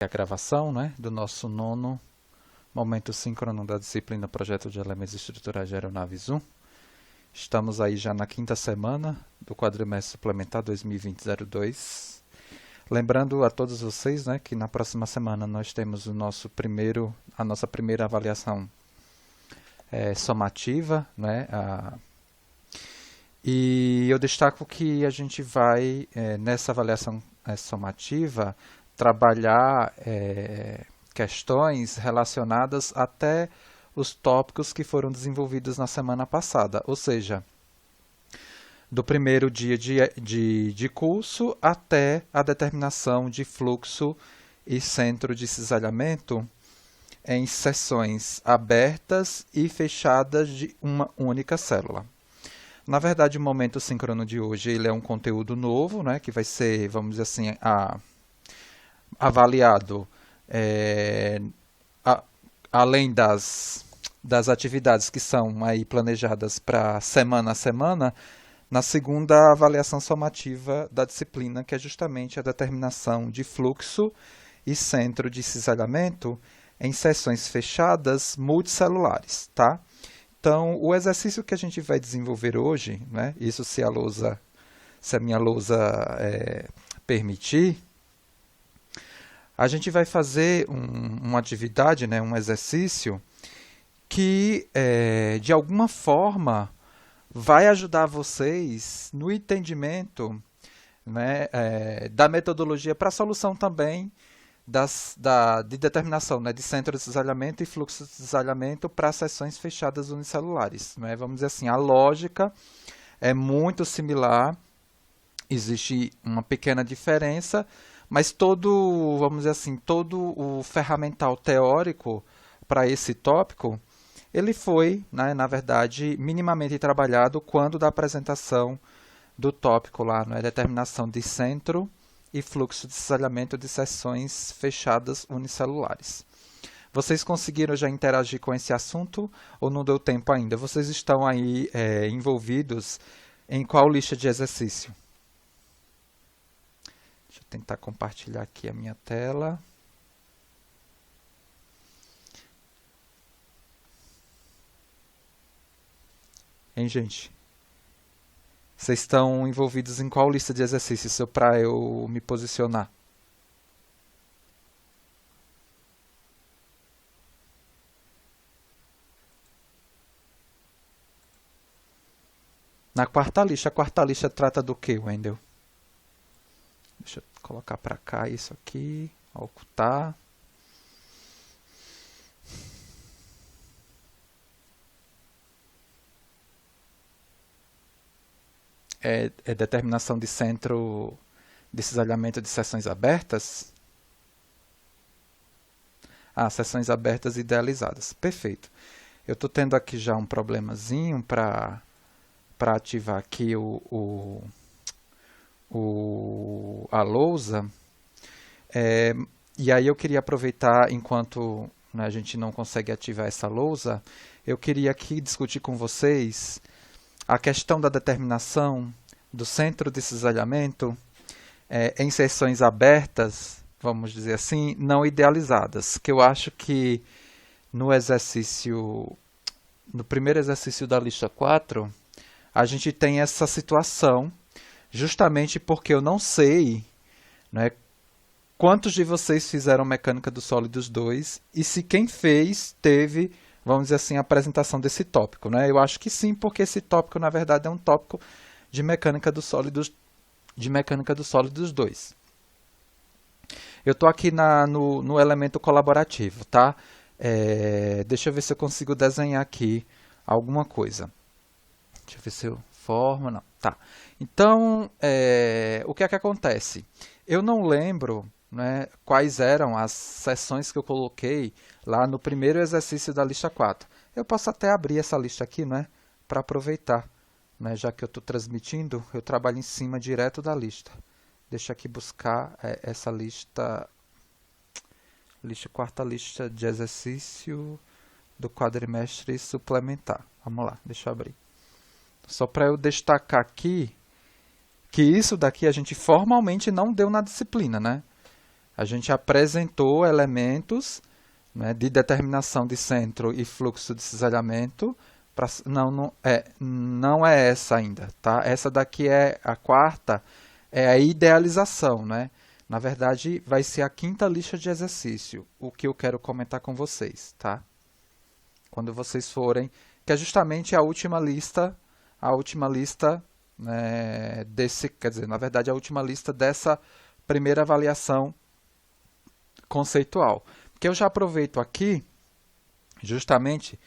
A gravação, né, do nosso nono momento síncrono da disciplina Projeto de Elementos Estruturais de Aeronaves 1. Estamos aí já na quinta semana do quadrimestre suplementar 2020-02. Lembrando a todos vocês, né, que na próxima semana nós temos a nossa primeira avaliação somativa, né, e eu destaco que a gente vai, nessa avaliação somativa, trabalhar questões relacionadas até os tópicos que foram desenvolvidos na semana passada, ou seja, do primeiro dia de curso até a determinação de fluxo e centro de cisalhamento em seções abertas e fechadas de uma única célula. Na verdade, o momento síncrono de hoje ele é um conteúdo novo, né, que vai ser, vamos dizer assim, avaliado além das atividades que são aí planejadas para semana a semana, na segunda avaliação somativa da disciplina, que é justamente a determinação de fluxo e centro de cisalhamento em seções fechadas multicelulares, tá? Então, o exercício que a gente vai desenvolver hoje, né, isso se a minha lousa permitir, a gente vai fazer uma atividade, né, um exercício que, de alguma forma, vai ajudar vocês no entendimento, né, da metodologia para a solução também de determinação, né, de centro de cisalhamento e fluxo de cisalhamento para seções fechadas unicelulares, né? Vamos dizer assim, a lógica é muito similar, existe uma pequena diferença, mas vamos dizer assim, todo o ferramental teórico para esse tópico, ele foi, né, na verdade, minimamente trabalhado quando da apresentação do tópico lá, né, determinação de centro e fluxo de cisalhamento de seções fechadas unicelulares. Vocês conseguiram já interagir com esse assunto ou não deu tempo ainda? Vocês estão aí envolvidos em qual lista de exercício? Deixa eu tentar compartilhar aqui a minha tela. Hein, gente? Vocês estão envolvidos em qual lista de exercícios para eu me posicionar? Na quarta lista. A quarta lista trata do que, Wendel? Deixa eu colocar para cá isso aqui, ocultar. É determinação de centro de cisalhamento de seções abertas? Seções abertas idealizadas. Perfeito. Eu estou tendo aqui já um problemazinho para ativar aqui a lousa. E aí eu queria aproveitar, enquanto, né, a gente não consegue ativar essa lousa, eu queria aqui discutir com vocês a questão da determinação do centro de cisalhamento em seções abertas, vamos dizer assim, não idealizadas, que eu acho que no primeiro exercício da lista 4, a gente tem essa situação, justamente porque eu não sei, né, quantos de vocês fizeram Mecânica dos Sólidos 2 e se quem fez teve, vamos dizer assim, a apresentação desse tópico, né? Eu acho que sim, porque esse tópico, na verdade, é um tópico de Mecânica dos Sólidos 2. Eu estou aqui no elemento colaborativo, tá? Deixa eu ver se eu consigo desenhar aqui alguma coisa. Deixa eu ver se eu formo, não. Tá. Então, o que é que acontece? Eu não lembro, né, quais eram as seções que eu coloquei lá no primeiro exercício da lista 4. Eu posso até abrir essa lista aqui, né, para aproveitar, né, já que eu estou transmitindo, eu trabalho em cima direto da lista. Deixa aqui buscar essa quarta lista de exercício do quadrimestre suplementar. Vamos lá, deixa eu abrir. Só para eu destacar aqui que isso daqui a gente formalmente não deu na disciplina, né? A gente apresentou elementos, né, de determinação de centro e fluxo de cisalhamento. Não é essa ainda, tá? Essa daqui é a quarta, é a idealização, né? Na verdade, vai ser a quinta lista de exercício, o que eu quero comentar com vocês, tá? Quando vocês forem, que é justamente a última lista, né, desse, quer dizer, na verdade, a última lista dessa primeira avaliação conceitual. Porque eu já aproveito aqui, justamente,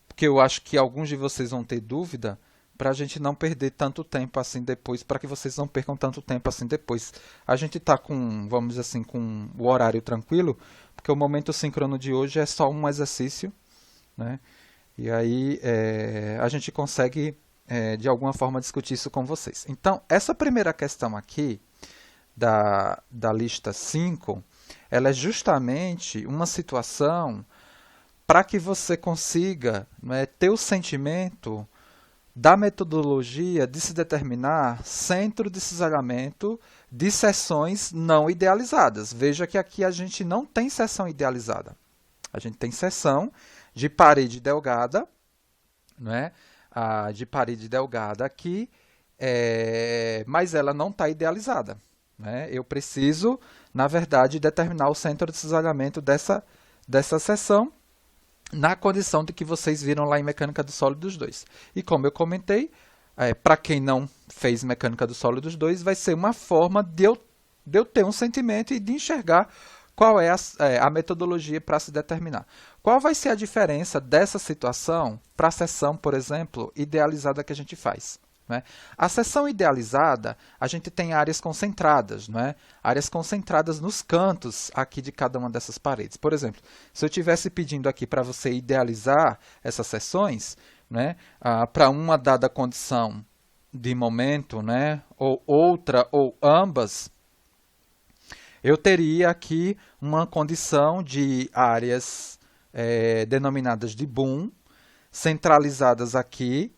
porque eu acho que alguns de vocês vão ter dúvida, para a gente não perder tanto tempo assim depois, para que vocês não percam tanto tempo assim depois. A gente está com, vamos dizer assim, com o horário tranquilo, porque o momento síncrono de hoje é só um exercício, né? E aí a gente consegue, de alguma forma, discutir isso com vocês. Então, essa primeira questão aqui, da lista 5, ela é justamente uma situação para que você consiga, né, ter o sentimento da metodologia de se determinar centro de cisalhamento de seções não idealizadas. Veja que aqui a gente não tem seção idealizada. A gente tem seção de parede delgada, né? De parede delgada aqui, mas ela não está idealizada, né? Eu preciso, na verdade, determinar o centro de cisalhamento dessa seção, na condição de que vocês viram lá em Mecânica dos Sólidos 2. E como eu comentei, para quem não fez Mecânica dos Sólidos 2, vai ser uma forma de eu ter um sentimento e de enxergar qual é a metodologia para se determinar. Qual vai ser a diferença dessa situação para a seção, por exemplo, idealizada que a gente faz? Né? A seção idealizada, a gente tem áreas concentradas, né? Áreas concentradas nos cantos aqui de cada uma dessas paredes. Por exemplo, se eu estivesse pedindo aqui para você idealizar essas seções, né, para uma dada condição de momento, né, ou outra, ou ambas, eu teria aqui uma condição de áreas denominadas de boom, centralizadas aqui,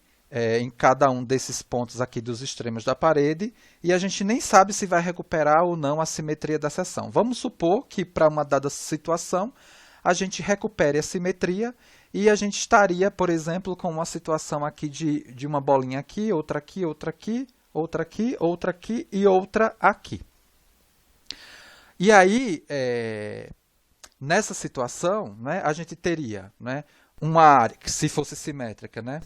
em cada um desses pontos aqui dos extremos da parede, e a gente nem sabe se vai recuperar ou não a simetria da seção. Vamos supor que para uma dada situação a gente recupere a simetria e a gente estaria, por exemplo, com uma situação aqui de uma bolinha aqui, outra aqui, outra aqui, outra aqui, outra aqui e outra aqui. E aí, nessa situação, né, a gente teria, né, uma área, que se fosse simétrica, né,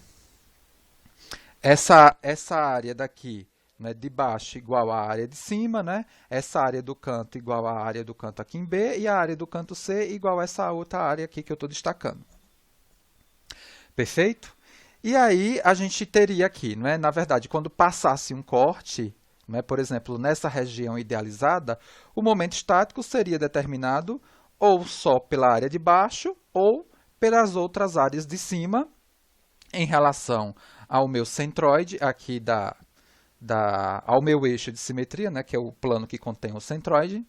essa área daqui, né, de baixo igual à área de cima, né, essa área do canto igual à área do canto aqui em B, e a área do canto C igual a essa outra área aqui que eu estou destacando. Perfeito? E aí a gente teria aqui, né, na verdade, quando passasse um corte, né, por exemplo, nessa região idealizada, o momento estático seria determinado ou só pela área de baixo ou pelas outras áreas de cima, em relação ao meu centroide, aqui ao meu eixo de simetria, né, que é o plano que contém o centroide,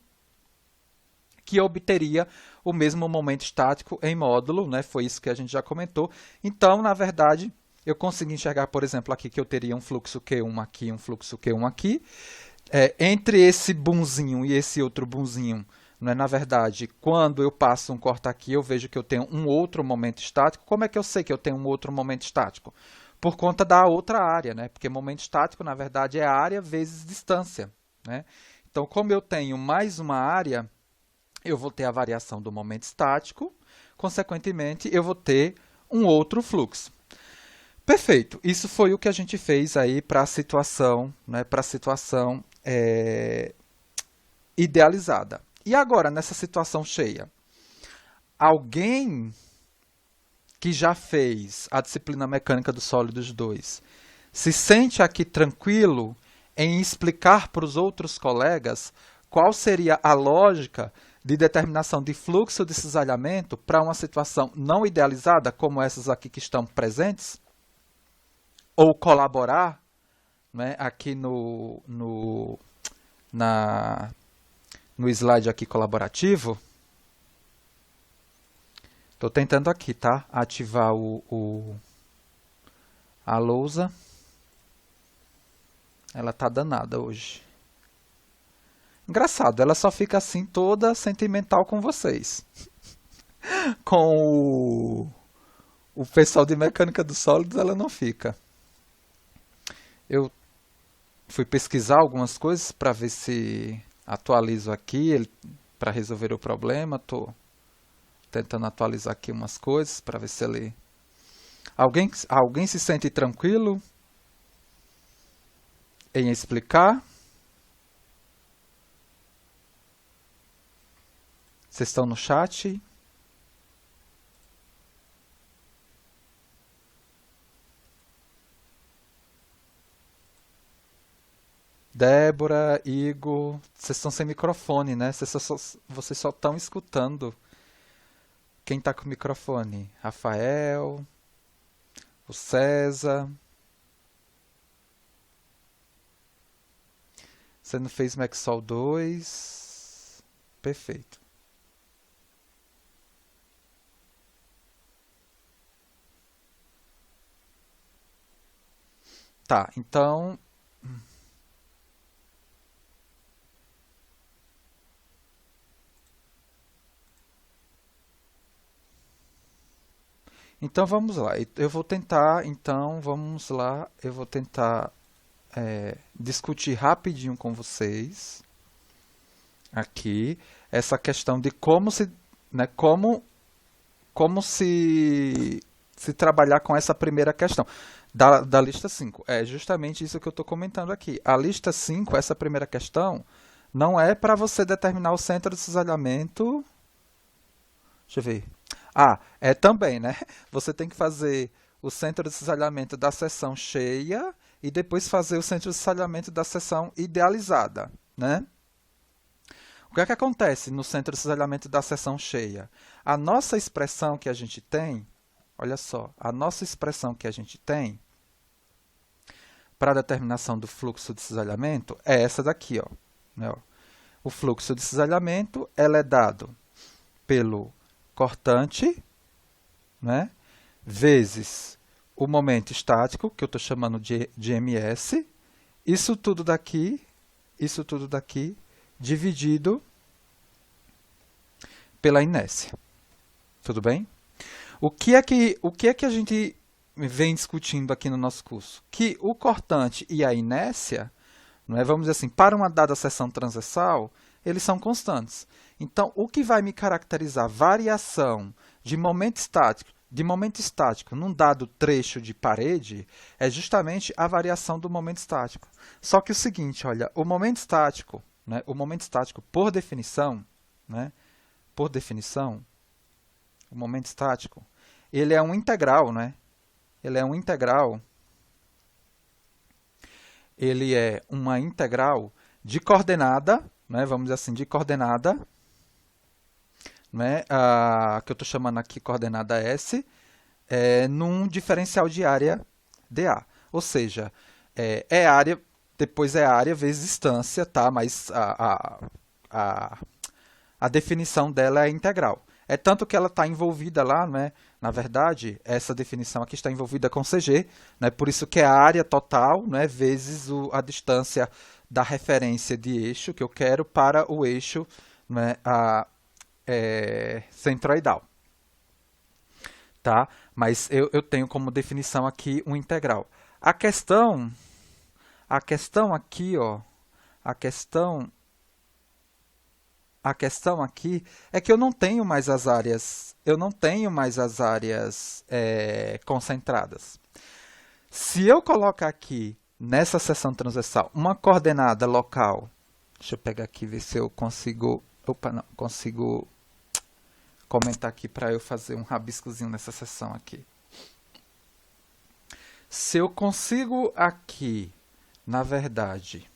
que obteria o mesmo momento estático em módulo, né, foi isso que a gente já comentou. Então, na verdade, eu consegui enxergar, por exemplo, aqui que eu teria um fluxo Q1 aqui, um fluxo Q1 aqui. Entre esse boomzinho e esse outro boomzinho, né, na verdade, quando eu passo um corte aqui, eu vejo que eu tenho um outro momento estático. Como é que eu sei que eu tenho um outro momento estático? Por conta da outra área, né? Porque momento estático, na verdade, é área vezes distância, né? Então, como eu tenho mais uma área, eu vou ter a variação do momento estático, consequentemente, eu vou ter um outro fluxo. Perfeito, isso foi o que a gente fez aí para a situação, né, idealizada. E agora, nessa situação cheia, alguém que já fez a disciplina Mecânica dos Sólidos 2 se sente aqui tranquilo em explicar para os outros colegas qual seria a lógica de determinação de fluxo de cisalhamento para uma situação não idealizada, como essas aqui que estão presentes? Ou colaborar, né, aqui no slide aqui colaborativo? Estou tentando aqui, tá? Ativar a lousa. Ela tá danada hoje. Engraçado, ela só fica assim toda sentimental com vocês. Com o pessoal de mecânica dos sólidos ela não fica. Eu fui pesquisar algumas coisas para ver se atualizo aqui para resolver o problema. Estou tentando atualizar aqui umas coisas para ver se ele... Alguém se sente tranquilo em explicar? Vocês estão no chat? Débora, Igor, vocês estão sem microfone, né? Vocês só estão escutando. Quem está com o microfone? Rafael, o César. Você não fez Maxol 2? Perfeito. Tá, então... Então vamos lá. Eu vou tentar, então vamos lá. Eu vou tentar discutir rapidinho com vocês aqui essa questão de como se, né, como se trabalhar com essa primeira questão da lista 5. É justamente isso que eu estou comentando aqui. A lista 5, essa primeira questão, não é para você determinar o centro de cisalhamento. Deixa eu ver. Ah, é também, né? Você tem que fazer o centro de cisalhamento da seção cheia e depois fazer o centro de cisalhamento da seção idealizada, né? O que é que acontece no centro de cisalhamento da seção cheia? A nossa expressão que a gente tem, olha só, a nossa expressão que a gente tem para a determinação do fluxo de cisalhamento é essa daqui, ó, né, ó. O fluxo de cisalhamento ela é dado pelo cortante, né, vezes o momento estático, que eu estou chamando de ms, isso tudo daqui, dividido pela inércia. Tudo bem? O que é que a gente vem discutindo aqui no nosso curso? Que o cortante e a inércia, não é, vamos dizer assim, para uma dada seção transversal, eles são constantes. Então, o que vai me caracterizar variação de momento estático num dado trecho de parede é justamente a variação do momento estático. Só que o seguinte, olha, o momento estático, por definição, né, o momento estático, ele é um integral, né? Ele é uma integral de coordenada, né? Vamos dizer assim, de coordenada, né? Que eu estou chamando aqui coordenada S, num diferencial de área dA. Ou seja, área, depois é área vezes distância, tá? Mas a definição dela é integral. É tanto que ela está envolvida lá, né? Na verdade, essa definição aqui está envolvida com CG, né? Por isso que é a área total, né? Vezes a distância da referência de eixo que eu quero para o eixo, né? Centroidal. Tá? Mas eu tenho como definição aqui um integral. A questão aqui, ó, a questão aqui é que eu não tenho mais as áreas, concentradas. Se eu colocar aqui nessa seção transversal uma coordenada local, deixa eu pegar aqui ver se eu consigo, consigo comentar aqui para eu fazer um rabiscozinho nessa seção aqui. Se eu consigo aqui, na verdade,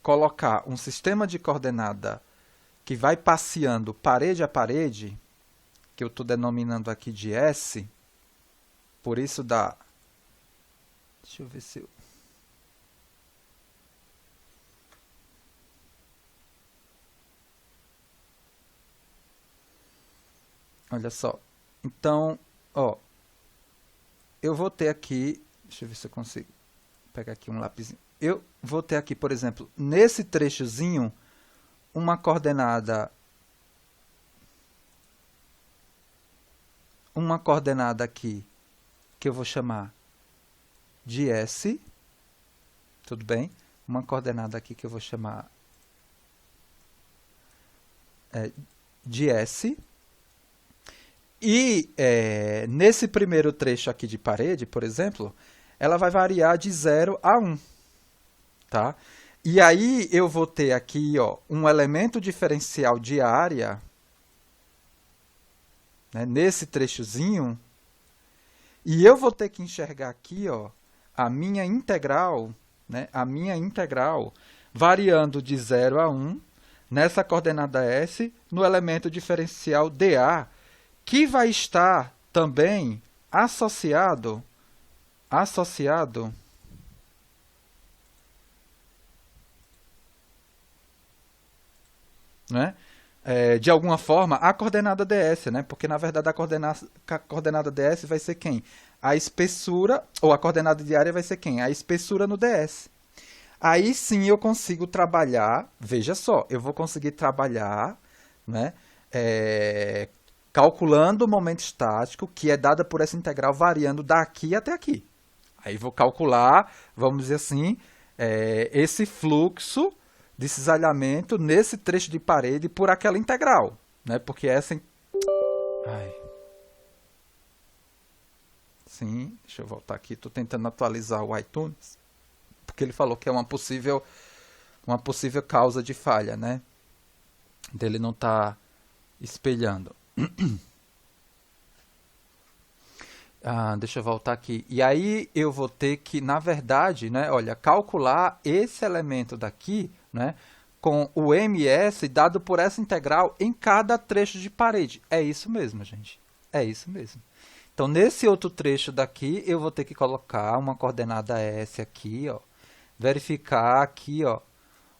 colocar um sistema de coordenada que vai passeando parede a parede, que eu estou denominando aqui de S, por isso dá... Deixa eu ver se eu... Olha só. Então, ó, eu vou ter aqui... Deixa eu ver se eu consigo pegar aqui um lapisinho. eu vou ter aqui, por exemplo, nesse trechozinho, uma coordenada aqui que eu vou chamar de S, tudo bem? Uma coordenada aqui que eu vou chamar de S. E nesse primeiro trecho aqui de parede, por exemplo, ela vai variar de 0 a 1. Tá? E aí eu vou ter aqui ó, um elemento diferencial de área, né, nesse trechozinho, e eu vou ter que enxergar aqui ó, a minha integral, né, variando de 0 a 1, nessa coordenada S, no elemento diferencial dA, que vai estar também associado, né, de alguma forma, a coordenada ds, né, porque na verdade a coordenada ds vai ser quem? A espessura, ou a coordenada de área vai ser quem? A espessura no ds. Aí sim eu consigo trabalhar, veja só, eu vou conseguir trabalhar, né, calculando o momento estático, que é dada por essa integral variando daqui até aqui. Aí vou calcular, vamos dizer assim, esse fluxo de cisalhamento nesse trecho de parede por aquela integral, né? Porque essa... Ai. Sim, deixa eu voltar aqui, estou tentando atualizar o iTunes, porque ele falou que é uma possível causa de falha, né? Dele não estar espelhando. Deixa eu voltar aqui. E aí eu vou ter que, na verdade, né, olha, calcular esse elemento daqui, né, com o ms dado por essa integral em cada trecho de parede. É isso mesmo, gente. É isso mesmo. Então, nesse outro trecho daqui, eu vou ter que colocar uma coordenada S aqui, ó, verificar aqui, ó,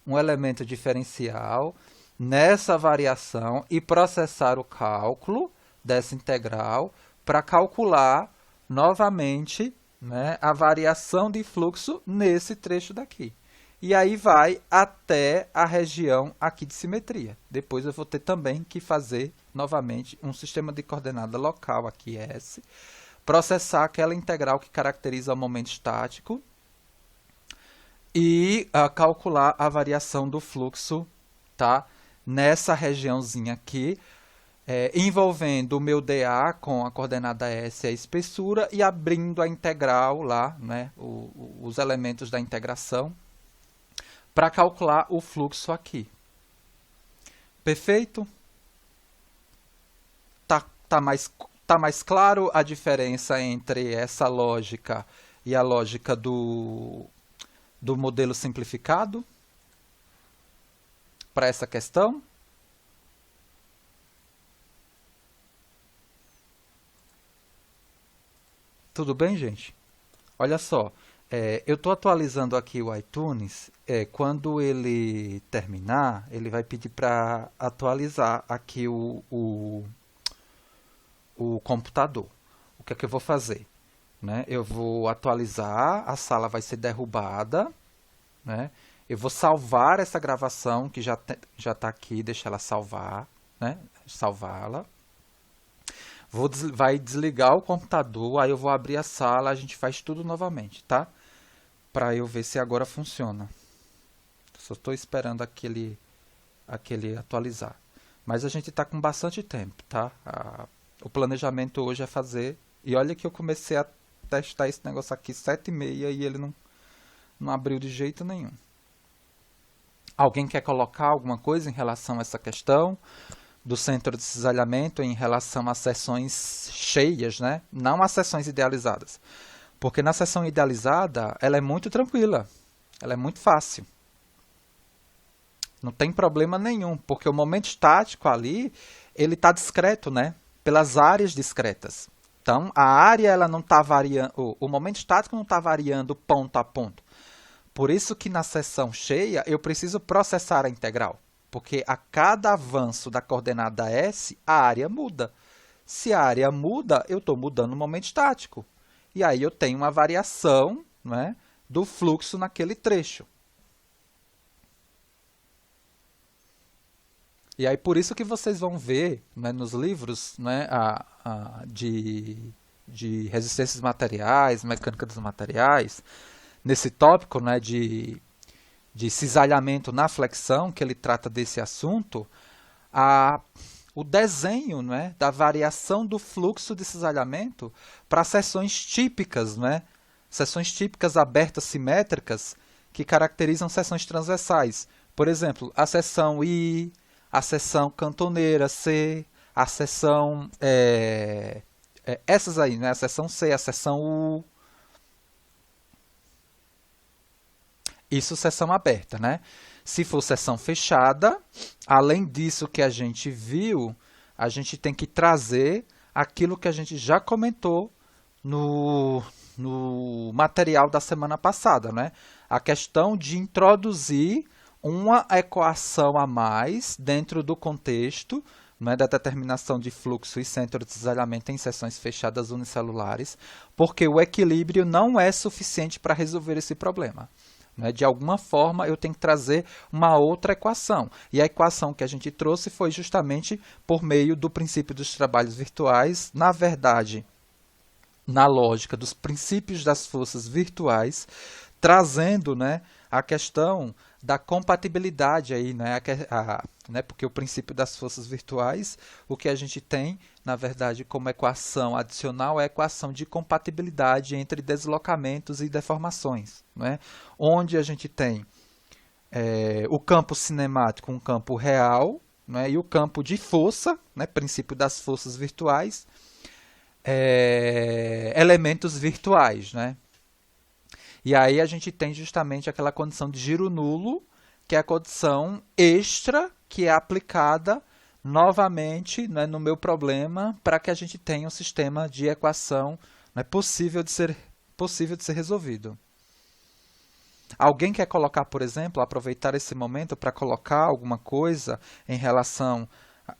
um elemento diferencial nessa variação e processar o cálculo dessa integral para calcular novamente, né, a variação de fluxo nesse trecho daqui. E aí vai até a região aqui de simetria. Depois eu vou ter também que fazer novamente um sistema de coordenada local aqui, S, processar aquela integral que caracteriza o momento estático e calcular a variação do fluxo, tá, nessa regiãozinha aqui, envolvendo o meu dA com a coordenada S, a espessura, e abrindo a integral lá, né, os elementos da integração, para calcular o fluxo aqui. Perfeito? Tá mais claro a diferença entre essa lógica e a lógica do modelo simplificado para essa questão? Tudo bem, gente? Olha só, eu estou atualizando aqui o iTunes. Quando ele terminar, ele vai pedir para atualizar aqui o computador. O que é que eu vou fazer? Né? Eu vou atualizar, a sala vai ser derrubada, né? Eu vou salvar essa gravação que já está aqui, deixar ela salvar, né? Salvá-la. Vai desligar o computador, aí eu vou abrir a sala, a gente faz tudo novamente, tá? Para eu ver se agora funciona. Só estou esperando aquele atualizar. Mas a gente está com bastante tempo, tá? O planejamento hoje é fazer... E olha que eu comecei a testar esse negócio aqui 7h30 e ele não abriu de jeito nenhum. Alguém quer colocar alguma coisa em relação a essa questão do centro de cisalhamento em relação a seções cheias, né? Não a seções idealizadas. Porque na seção idealizada, ela é muito tranquila, ela é muito fácil. Não tem problema nenhum, porque o momento estático ali, ele está discreto, né? Pelas áreas discretas. Então, a área ela não está variando, o momento estático não está variando ponto a ponto. Por isso que na seção cheia, eu preciso processar a integral. Porque a cada avanço da coordenada S, a área muda. Se a área muda, eu estou mudando o momento estático. E aí eu tenho uma variação, né, do fluxo naquele trecho. E aí por isso que vocês vão ver, né, nos livros, né, de resistências materiais, mecânica dos materiais, nesse tópico, né, de cisalhamento na flexão, que ele trata desse assunto, o desenho, né, da variação do fluxo de cisalhamento para seções típicas, né, seções típicas abertas simétricas que caracterizam seções transversais. Por exemplo, a seção I, a seção cantoneira C, a seção essas aí, né, a seção C, a seção U. Isso seção aberta, né? Se for seção fechada, além disso que a gente viu, a gente tem que trazer aquilo que a gente já comentou no material da semana passada, né? A questão de introduzir uma equação a mais dentro do contexto, né, da determinação de fluxo e centro de cisalhamento em seções fechadas unicelulares, porque o equilíbrio não é suficiente para resolver esse problema. De alguma forma, eu tenho que trazer uma outra equação. E a equação que a gente trouxe foi justamente por meio do princípio dos trabalhos virtuais, na verdade, na lógica dos princípios das forças virtuais, trazendo, né, a questão da compatibilidade aí, né, porque o princípio das forças virtuais, o que a gente tem, na verdade, como equação adicional é a equação de compatibilidade entre deslocamentos e deformações, né, onde a gente tem o campo cinemático, um campo real, né, e o campo de força, né, princípio das forças virtuais, elementos virtuais, né? E aí a gente tem justamente aquela condição de giro nulo, que é a condição extra que é aplicada novamente, né, no meu problema para que a gente tenha um sistema de equação, né, possível de ser resolvido. Alguém quer colocar, por exemplo, aproveitar esse momento para colocar alguma coisa em relação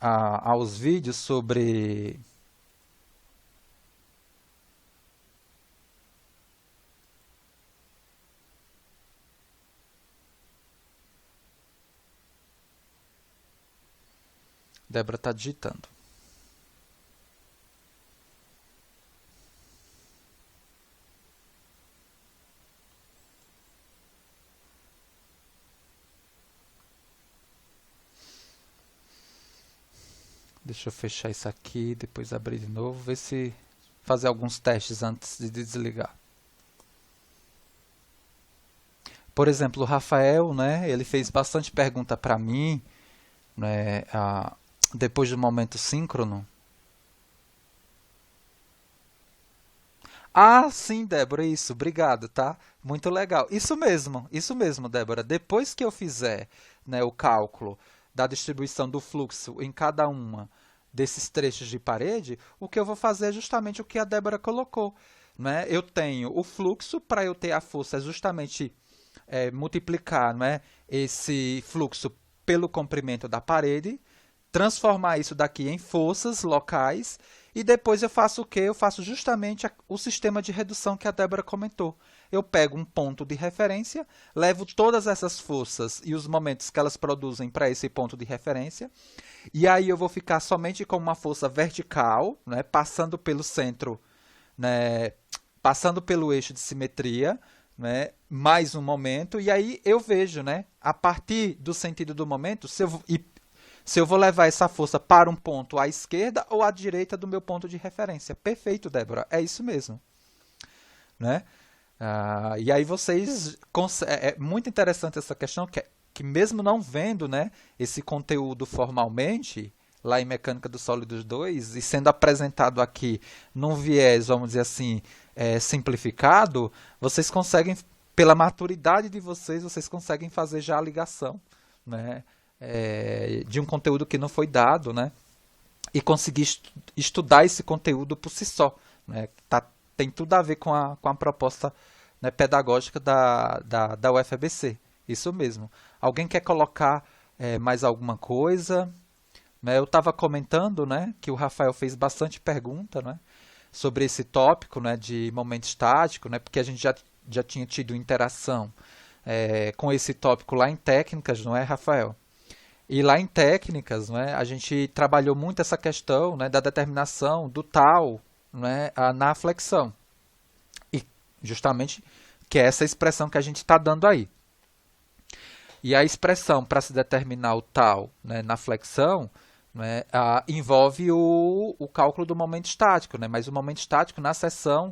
aos vídeos sobre... Débora está digitando. Deixa eu fechar isso aqui, depois abrir de novo, ver se fazer alguns testes antes de desligar. Por exemplo, o Rafael, né, ele fez bastante pergunta para mim, né, depois do momento síncrono. Ah, sim, Débora, isso, obrigado, tá? Muito legal. Isso mesmo, Débora. Depois que eu fizer, né, o cálculo da distribuição do fluxo em cada uma desses trechos de parede, o que eu vou fazer é justamente o que a Débora colocou, né? Eu tenho o fluxo, para eu ter a força, é justamente multiplicar, né, esse fluxo pelo comprimento da parede, transformar isso daqui em forças locais e depois eu faço o quê? Eu faço justamente o sistema de redução que a Débora comentou. Eu pego um ponto de referência, levo todas essas forças e os momentos que elas produzem para esse ponto de referência, e aí eu vou ficar somente com uma força vertical, né, passando pelo centro, né, passando pelo eixo de simetria, né, mais um momento, e aí eu vejo, né, a partir do sentido do momento, se eu vou levar essa força para um ponto à esquerda ou à direita do meu ponto de referência. Perfeito, Débora, é isso mesmo. Né? E aí vocês... É muito interessante essa questão, que mesmo não vendo, né, esse conteúdo formalmente, lá em Mecânica dos Sólidos 2, e sendo apresentado aqui num viés, vamos dizer assim, simplificado, vocês conseguem, pela maturidade de vocês conseguem fazer já a ligação, né, de um conteúdo que não foi dado, né, e conseguir estudar esse conteúdo por si só. Né, tem tudo a ver com a proposta, né, pedagógica da UFABC. Isso mesmo. Alguém quer colocar mais alguma coisa? Né, eu estava comentando, né, que o Rafael fez bastante pergunta, né, sobre esse tópico, né, de momento estático, né, porque a gente já tinha tido interação com esse tópico lá em técnicas, não é, Rafael? E lá em técnicas, né, a gente trabalhou muito essa questão, né, da determinação do tal, né, na flexão. E justamente que é essa expressão que a gente está dando aí. E a expressão para se determinar o tal, né, na flexão, né, envolve o cálculo do momento estático, né, mas o momento estático na seção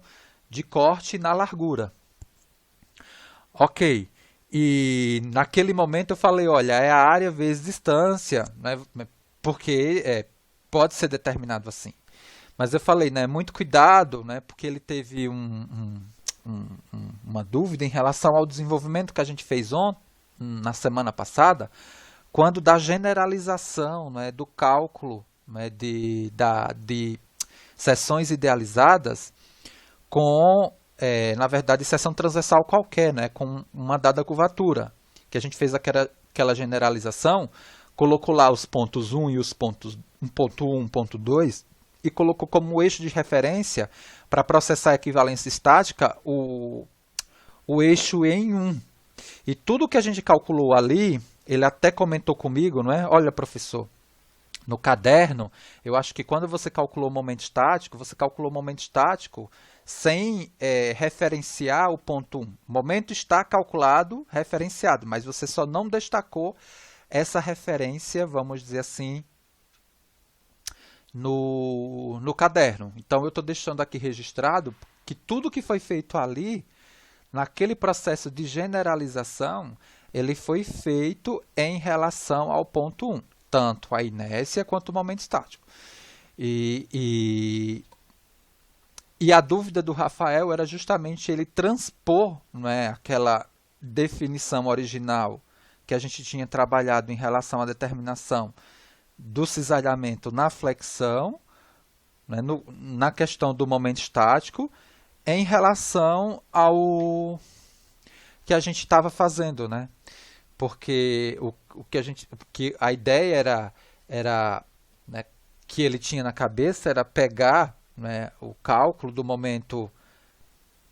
de corte na largura. Ok. E naquele momento eu falei, olha, é a área vezes distância, né, porque pode ser determinado assim. Mas eu falei, né, muito cuidado, né, porque ele teve uma dúvida em relação ao desenvolvimento que a gente fez ontem, na semana passada, quando da generalização, né, do cálculo, né, de seções idealizadas com, na verdade, seção transversal qualquer, né, com uma dada curvatura, que a gente fez aquela generalização, colocou lá os pontos 1 e os pontos 1.1, 1.2, e colocou como eixo de referência para processar a equivalência estática o eixo em 1. E tudo que a gente calculou ali, ele até comentou comigo, não é? Olha, professor, no caderno, eu acho que quando você calculou o momento estático, você calculou o momento estático sem referenciar o ponto 1. O momento está calculado, referenciado, mas você só não destacou essa referência, vamos dizer assim, no caderno. Então, eu estou deixando aqui registrado que tudo que foi feito ali, naquele processo de generalização, ele foi feito em relação ao ponto 1, tanto a inércia quanto o momento estático. E a dúvida do Rafael era justamente ele transpor, não é, aquela definição original que a gente tinha trabalhado em relação à determinação do cisalhamento na flexão, né, na questão do momento estático, em relação ao que a gente estava fazendo, né? Porque que a ideia era né, que ele tinha na cabeça era pegar, né, o cálculo do momento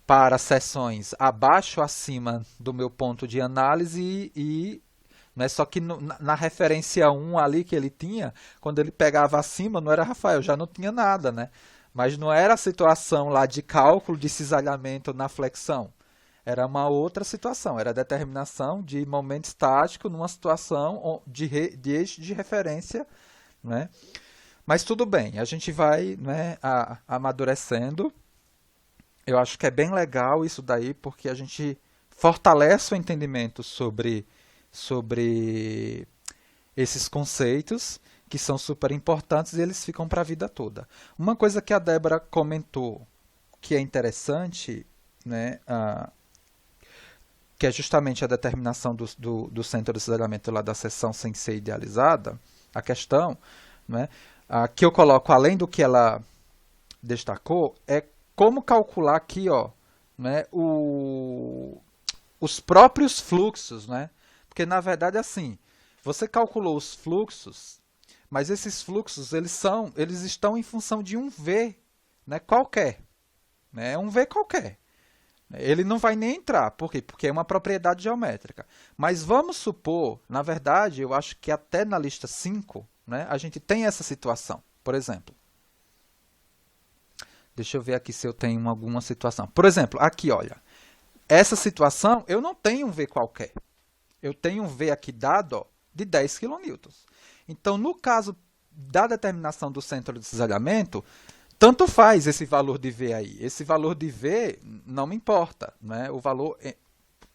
para seções abaixo ou acima do meu ponto de análise né, só que na referência 1 ali que ele tinha, quando ele pegava acima, não era Rafael, já não tinha nada, né? Mas não era a situação lá de cálculo de cisalhamento na flexão. Era uma outra situação, era a determinação de momento estático numa situação de eixo de referência, né? Mas tudo bem, a gente vai, né, amadurecendo. Eu acho que é bem legal isso daí, porque a gente fortalece o entendimento sobre esses conceitos que são super importantes e eles ficam para a vida toda. Uma coisa que a Débora comentou que é interessante, né, que é justamente a determinação do centro de cisalhamento lá da seção sem ser idealizada, a questão, né, que eu coloco além do que ela destacou, é como calcular aqui, ó, né, os próprios fluxos, né? Porque, na verdade, assim, você calculou os fluxos, mas esses fluxos eles estão em função de um V, né, qualquer. Né, um V qualquer. Ele não vai nem entrar. Por quê? Porque é uma propriedade geométrica. Mas vamos supor, na verdade, eu acho que até na lista 5, né, a gente tem essa situação. Por exemplo, deixa eu ver aqui se eu tenho alguma situação. Por exemplo, aqui, olha, essa situação eu não tenho um V qualquer. Eu tenho um V aqui dado, ó, de 10 kN. Então, no caso da determinação do centro de cisalhamento, tanto faz esse valor de V aí. Esse valor de V não me importa, né? O valor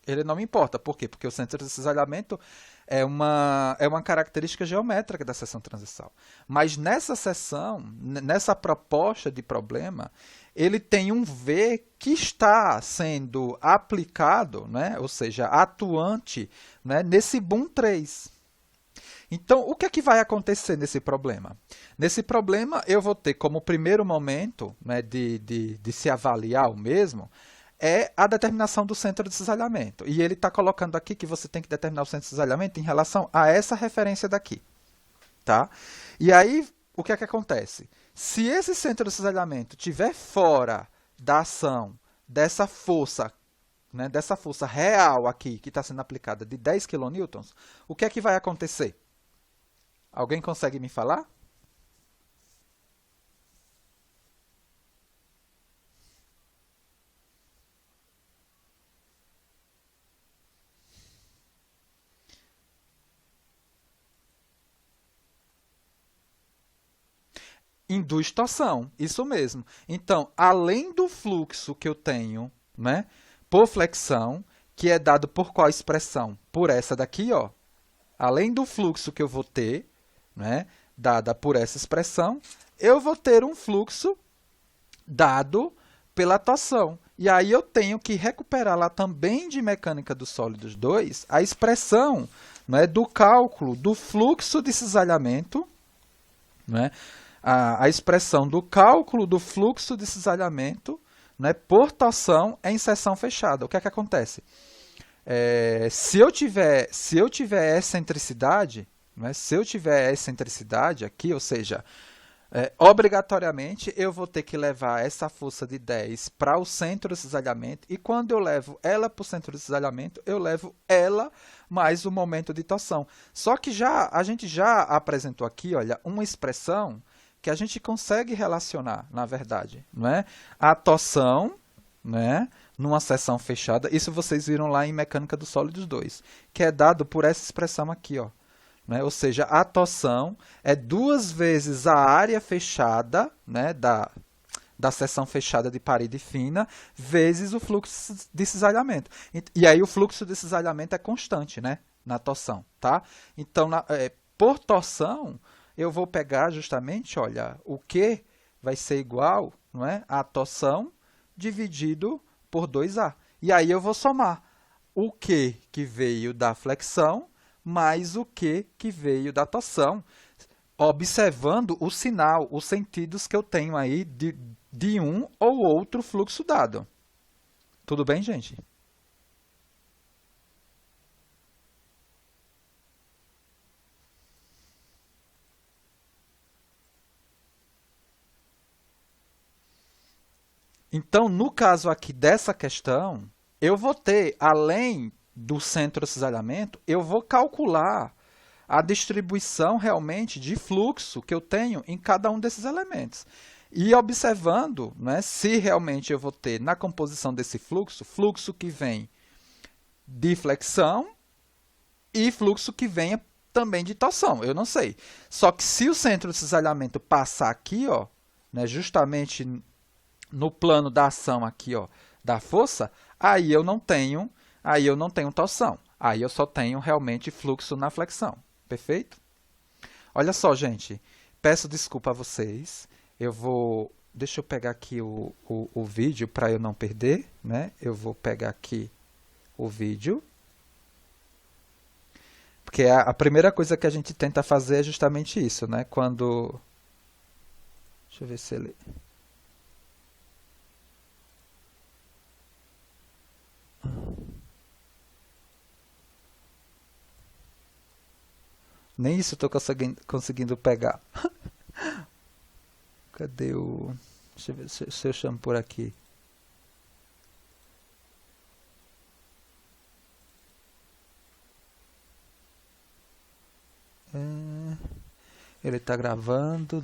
ele não me importa. Por quê? Porque o centro de cisalhamento é uma característica geométrica da seção transversal. Mas nessa seção, nessa proposta de problema, ele tem um V que está sendo aplicado, né? Ou seja, atuante, né? Nesse boom 3. Então, o que é que vai acontecer nesse problema? Nesse problema, eu vou ter como primeiro momento, né, de se avaliar o mesmo, é a determinação do centro de cisalhamento. E ele está colocando aqui que você tem que determinar o centro de cisalhamento em relação a essa referência daqui. Tá? E aí, o que é que acontece? Se esse centro de cisalhamento estiver fora da ação dessa força né, dessa força real aqui, que está sendo aplicada, de 10 kN, o que é que vai acontecer? Alguém consegue me falar? Induz torção, isso mesmo. Então, além do fluxo que eu tenho, né, por flexão, que é dado por qual expressão? Por essa daqui, ó. Além do fluxo que eu vou ter, né, dada por essa expressão, eu vou ter um fluxo dado pela torção. E aí eu tenho que recuperar lá também de mecânica dos sólidos 2 a expressão, né, do cálculo do fluxo de cisalhamento, né, a expressão do cálculo do fluxo de cisalhamento, né, por torção em seção fechada. O que é que acontece? Se eu tiver excentricidade, né, se eu tiver excentricidade aqui, ou seja, obrigatoriamente eu vou ter que levar essa força de 10 para o centro de cisalhamento, e quando eu levo ela para o centro de cisalhamento, eu levo ela mais o momento de torção. Só que a gente já apresentou aqui, olha, uma expressão que a gente consegue relacionar, na verdade, não é? A torção, né, numa seção fechada, isso vocês viram lá em Mecânica dos Sólidos 2, que é dado por essa expressão aqui, ó, né? Ou seja, a torção é 2 vezes a área fechada, né, da seção fechada de parede fina, vezes o fluxo de cisalhamento. E aí o fluxo de cisalhamento é constante, né, na torção, tá? Então, por torção, eu vou pegar justamente, olha, o Q vai ser igual, não é, a torção dividido por 2A. E aí eu vou somar o Q que veio da flexão mais o Q que veio da torção, observando o sinal, os sentidos que eu tenho aí de um ou outro fluxo dado. Tudo bem, gente? Então, no caso aqui dessa questão, eu vou ter, além do centro de cisalhamento, eu vou calcular a distribuição realmente de fluxo que eu tenho em cada um desses elementos. E observando, né, se realmente eu vou ter na composição desse fluxo, fluxo que vem de flexão e fluxo que venha também de torção, eu não sei. Só que se o centro de cisalhamento passar aqui, ó, né, justamente no plano da ação aqui, ó, da força, aí eu não tenho torção. Aí eu só tenho realmente fluxo na flexão. Perfeito? Olha só, gente. Peço desculpa a vocês. Deixa eu pegar aqui o vídeo para eu não perder, né? Eu vou pegar aqui o vídeo. Porque a primeira coisa que a gente tenta fazer é justamente isso, né? Quando... Deixa eu ver se ele... Nem isso eu estou conseguindo pegar. Cadê o... Deixa eu ver se eu chamo por aqui. Ele está gravando.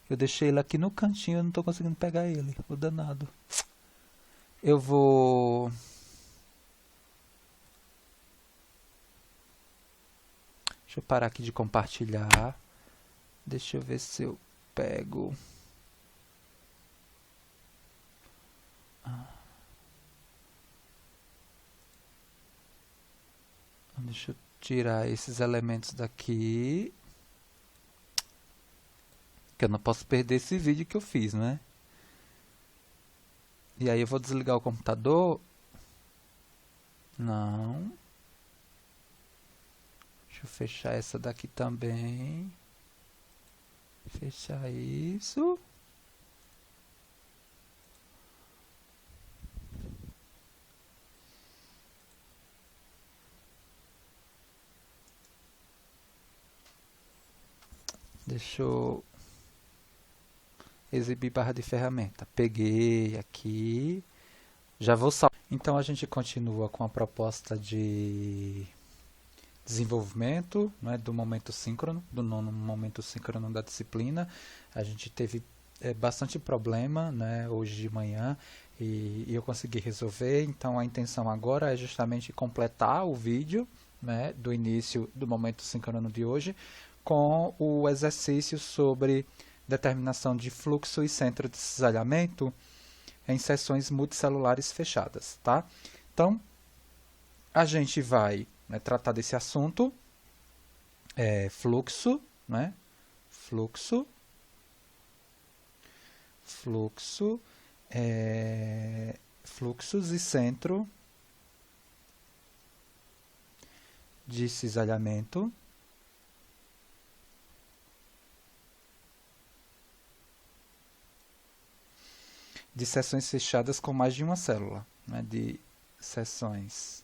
Eu deixei ele aqui no cantinho, eu não estou conseguindo pegar ele. O danado. Eu vou... Deixa eu parar aqui de compartilhar. Deixa eu ver se eu pego. Deixa eu tirar esses elementos daqui. Que eu não posso perder esse vídeo que eu fiz, né? E aí eu vou desligar o computador. Não. Deixa eu fechar essa daqui também. Fechar isso. Deixa eu exibir barra de ferramenta. Peguei aqui. Já vou salvar. Então a gente continua com a proposta de desenvolvimento, né, do momento síncrono, do nono momento síncrono da disciplina. A gente teve bastante problema, né, hoje de manhã e eu consegui resolver. Então a intenção agora é justamente completar o vídeo, né, do início do momento síncrono de hoje com o exercício sobre determinação de fluxo e centro de cisalhamento em seções multicelulares fechadas, tá? Então, a gente vai, né, tratar desse assunto, fluxo, né? Fluxo, fluxos e centro de cisalhamento de seções fechadas com mais de uma célula, né, de seções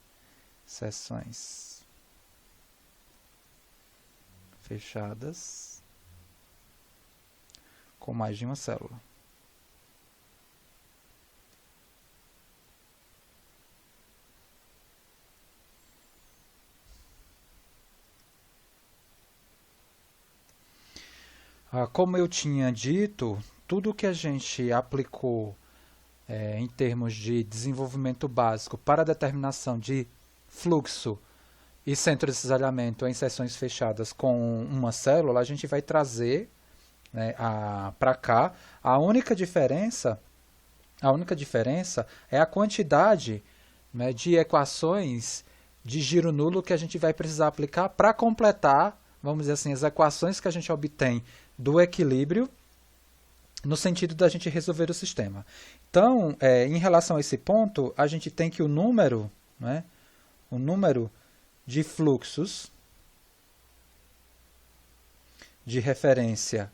fechadas com mais de uma célula. Como eu tinha dito, tudo que a gente aplicou em termos de desenvolvimento básico para a determinação de fluxo e centro de cisalhamento em seções fechadas com uma célula, a gente vai trazer, né, para cá. A única diferença é a quantidade, né, de equações de giro nulo que a gente vai precisar aplicar para completar, vamos dizer assim, as equações que a gente obtém do equilíbrio no sentido da gente resolver o sistema. Então, em relação a esse ponto, a gente tem que o número, né, o número de fluxos de referência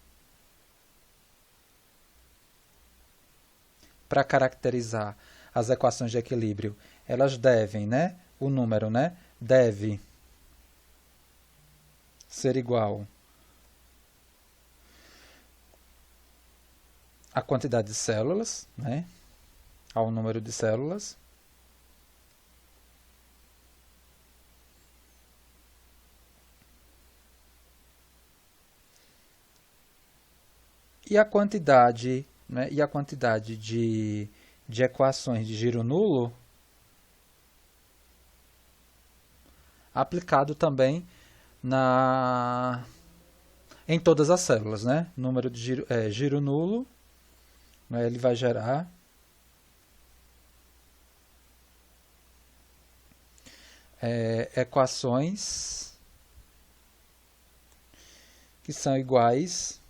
para caracterizar as equações de equilíbrio, elas devem, né, o número, né, deve ser igual à quantidade de células, né, ao número de células. E a quantidade, né, de equações de giro nulo aplicado também em todas as células, né? Número de giro nulo, né, ele vai gerar equações que são iguais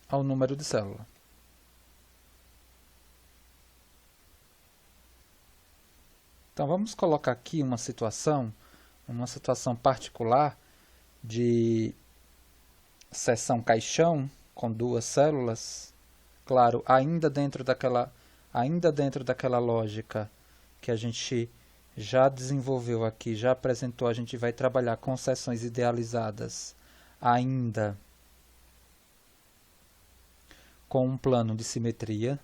ao número de célula. Então vamos colocar aqui uma situação particular de seção caixão com duas células, claro, ainda dentro daquela lógica que a gente já desenvolveu aqui, já apresentou. A gente vai trabalhar com seções idealizadas ainda com um plano de simetria.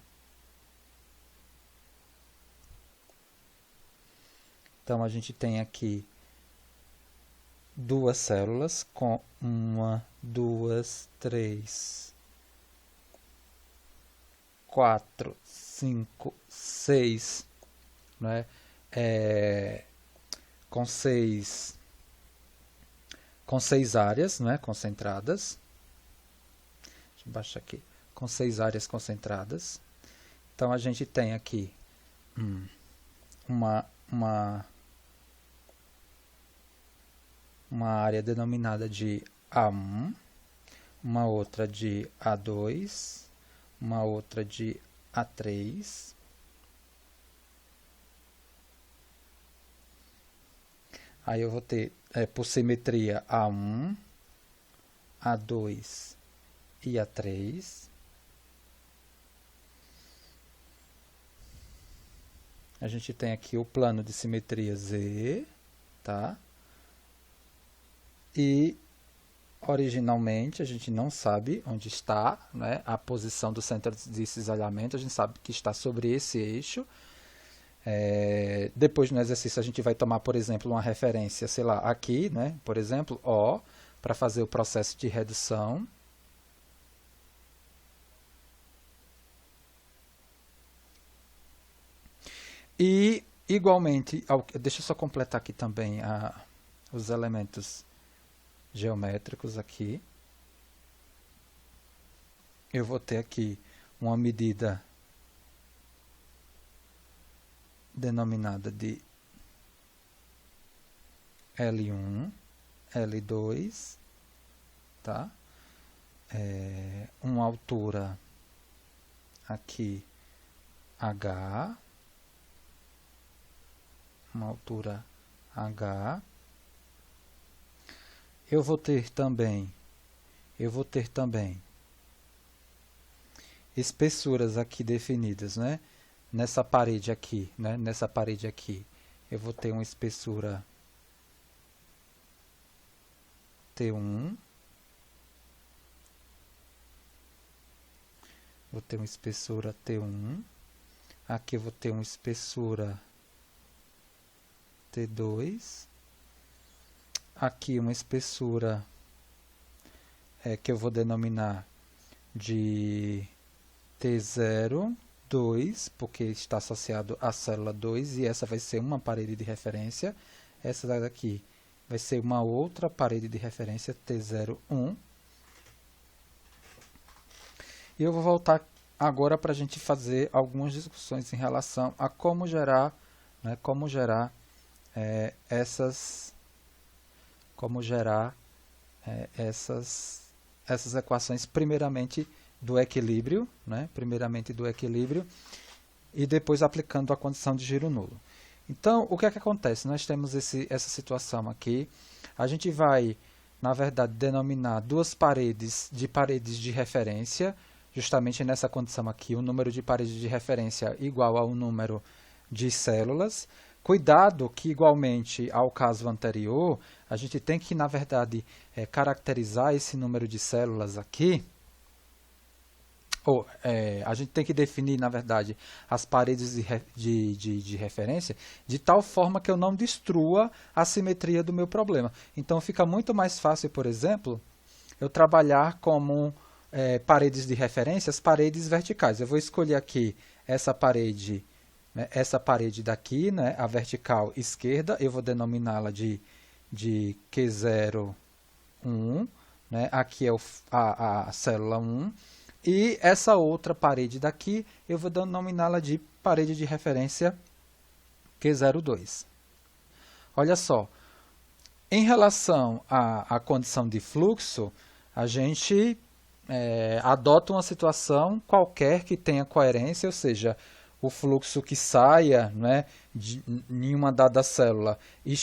Então a gente tem aqui duas células com 1, 2, 3, 4, 5, 6, né? Com seis áreas, né, concentradas. Deixa eu baixar aqui. Com 6 áreas concentradas. Então a gente tem aqui uma área denominada de A1, uma outra de A2, uma outra de A3, aí eu vou ter por simetria A1, A2 e A3. A gente tem aqui o plano de simetria Z, tá? E Originalmente, a gente não sabe onde está, né, a posição do centro de cisalhamento, a gente sabe que está sobre esse eixo. Depois no exercício a gente vai tomar, por exemplo, uma referência, sei lá, aqui, né, por exemplo, O, para fazer o processo de redução. E, igualmente, deixa eu só completar aqui também os elementos geométricos aqui. Eu vou ter aqui uma medida denominada de L1, L2, tá? Uma altura aqui H, uma altura H. Eu vou ter também espessuras aqui definidas, né? Nessa parede aqui, né? Nessa parede aqui, eu vou ter uma espessura T1, vou ter uma espessura T1, aqui eu vou ter uma espessura T2, aqui uma espessura que eu vou denominar de T0, 2, porque está associado à célula 2, e essa vai ser uma parede de referência. Essa daqui vai ser uma outra parede de referência, T0, 1. E eu vou voltar agora para a gente fazer algumas discussões em relação a como gerar, né, essas equações, primeiramente do equilíbrio, né, e depois aplicando a condição de giro nulo. Então, o que é que acontece? Nós temos essa situação aqui, a gente vai, na verdade, denominar duas paredes de referência, justamente nessa condição aqui, o número de paredes de referência igual ao número de células. Cuidado que, igualmente ao caso anterior, a gente tem que, na verdade, caracterizar esse número de células aqui, a gente tem que definir, na verdade, as paredes de referência de tal forma que eu não destrua a simetria do meu problema. Então, fica muito mais fácil, por exemplo, eu trabalhar como paredes de referência, as paredes verticais. Eu vou escolher aqui essa parede daqui, né, a vertical esquerda, eu vou denominá-la de Q0, 1, né, aqui é a célula 1, e essa outra parede daqui, eu vou denominá-la de parede de referência Q02. Olha só, em relação à condição de fluxo, a gente adota uma situação qualquer que tenha coerência, ou seja, o fluxo que saia, né, em uma dada célula e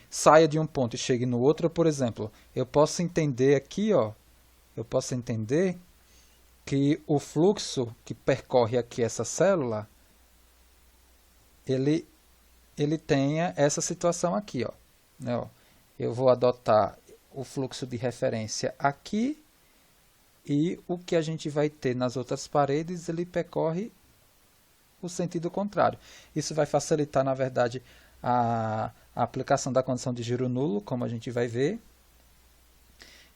saia de um ponto e chegue no outro, por exemplo, eu posso entender aqui, que o fluxo que percorre aqui essa célula, ele tenha essa situação aqui, né, eu vou adotar o fluxo de referência aqui e o que a gente vai ter nas outras paredes, ele percorre o sentido contrário. Isso vai facilitar, na verdade, a aplicação da condição de giro nulo, como a gente vai ver.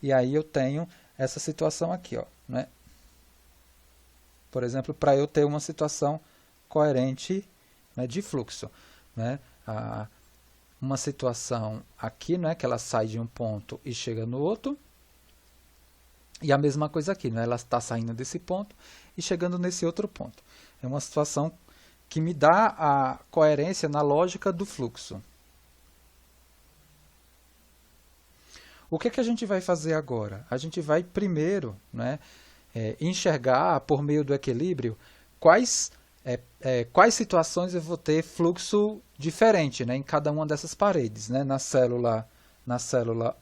E aí eu tenho essa situação aqui, né? Por exemplo, para eu ter uma situação coerente, né, de fluxo, né? Uma situação aqui, né, que ela sai de um ponto e chega no outro. E a mesma coisa aqui, né? Ela está saindo desse ponto e chegando nesse outro ponto. É uma situação que me dá a coerência na lógica do fluxo. O que a gente vai fazer agora? A gente vai primeiro, né, enxergar, por meio do equilíbrio, quais situações eu vou ter fluxo diferente, né, em cada uma dessas paredes, né, na célula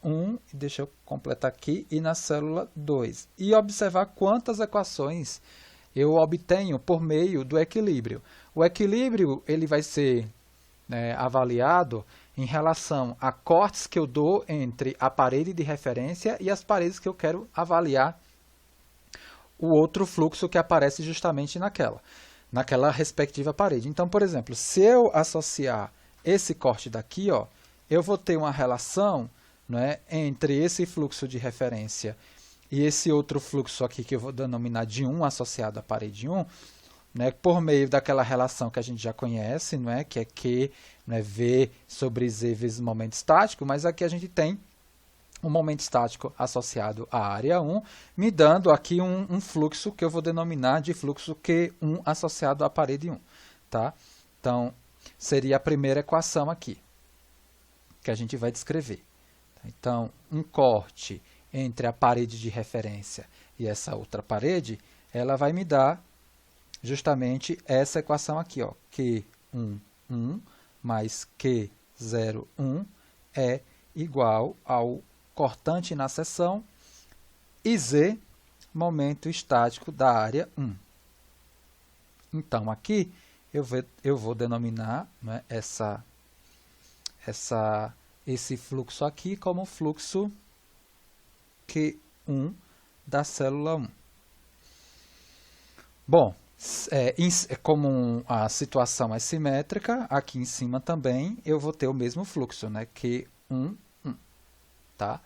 1, deixa eu completar aqui, e na célula 2. E observar quantas equações eu obtenho por meio do equilíbrio. O equilíbrio ele vai ser avaliado em relação a cortes que eu dou entre a parede de referência e as paredes que eu quero avaliar o outro fluxo que aparece justamente naquela respectiva parede. Então, por exemplo, se eu associar esse corte daqui, ó, eu vou ter uma relação, né, entre esse fluxo de referência e esse outro fluxo aqui que eu vou denominar de 1 associado à parede 1, né, por meio daquela relação que a gente já conhece, não é? Que é Q, né, V sobre Z vezes momento estático, mas aqui a gente tem um momento estático associado à área 1, me dando aqui um fluxo que eu vou denominar de fluxo Q1 associado à parede 1. Tá? Então, seria a primeira equação aqui, que a gente vai descrever. Então, um corte entre a parede de referência e essa outra parede, ela vai me dar justamente essa equação aqui, ó, Q1, 1 mais Q0, 1 é igual ao cortante na seção e Z, momento estático da área 1. Então, aqui eu vou denominar, né, esse fluxo aqui como fluxo Q1 da célula 1. Bom, como a situação é simétrica, aqui em cima também eu vou ter o mesmo fluxo, né, Q1, 1. Tá?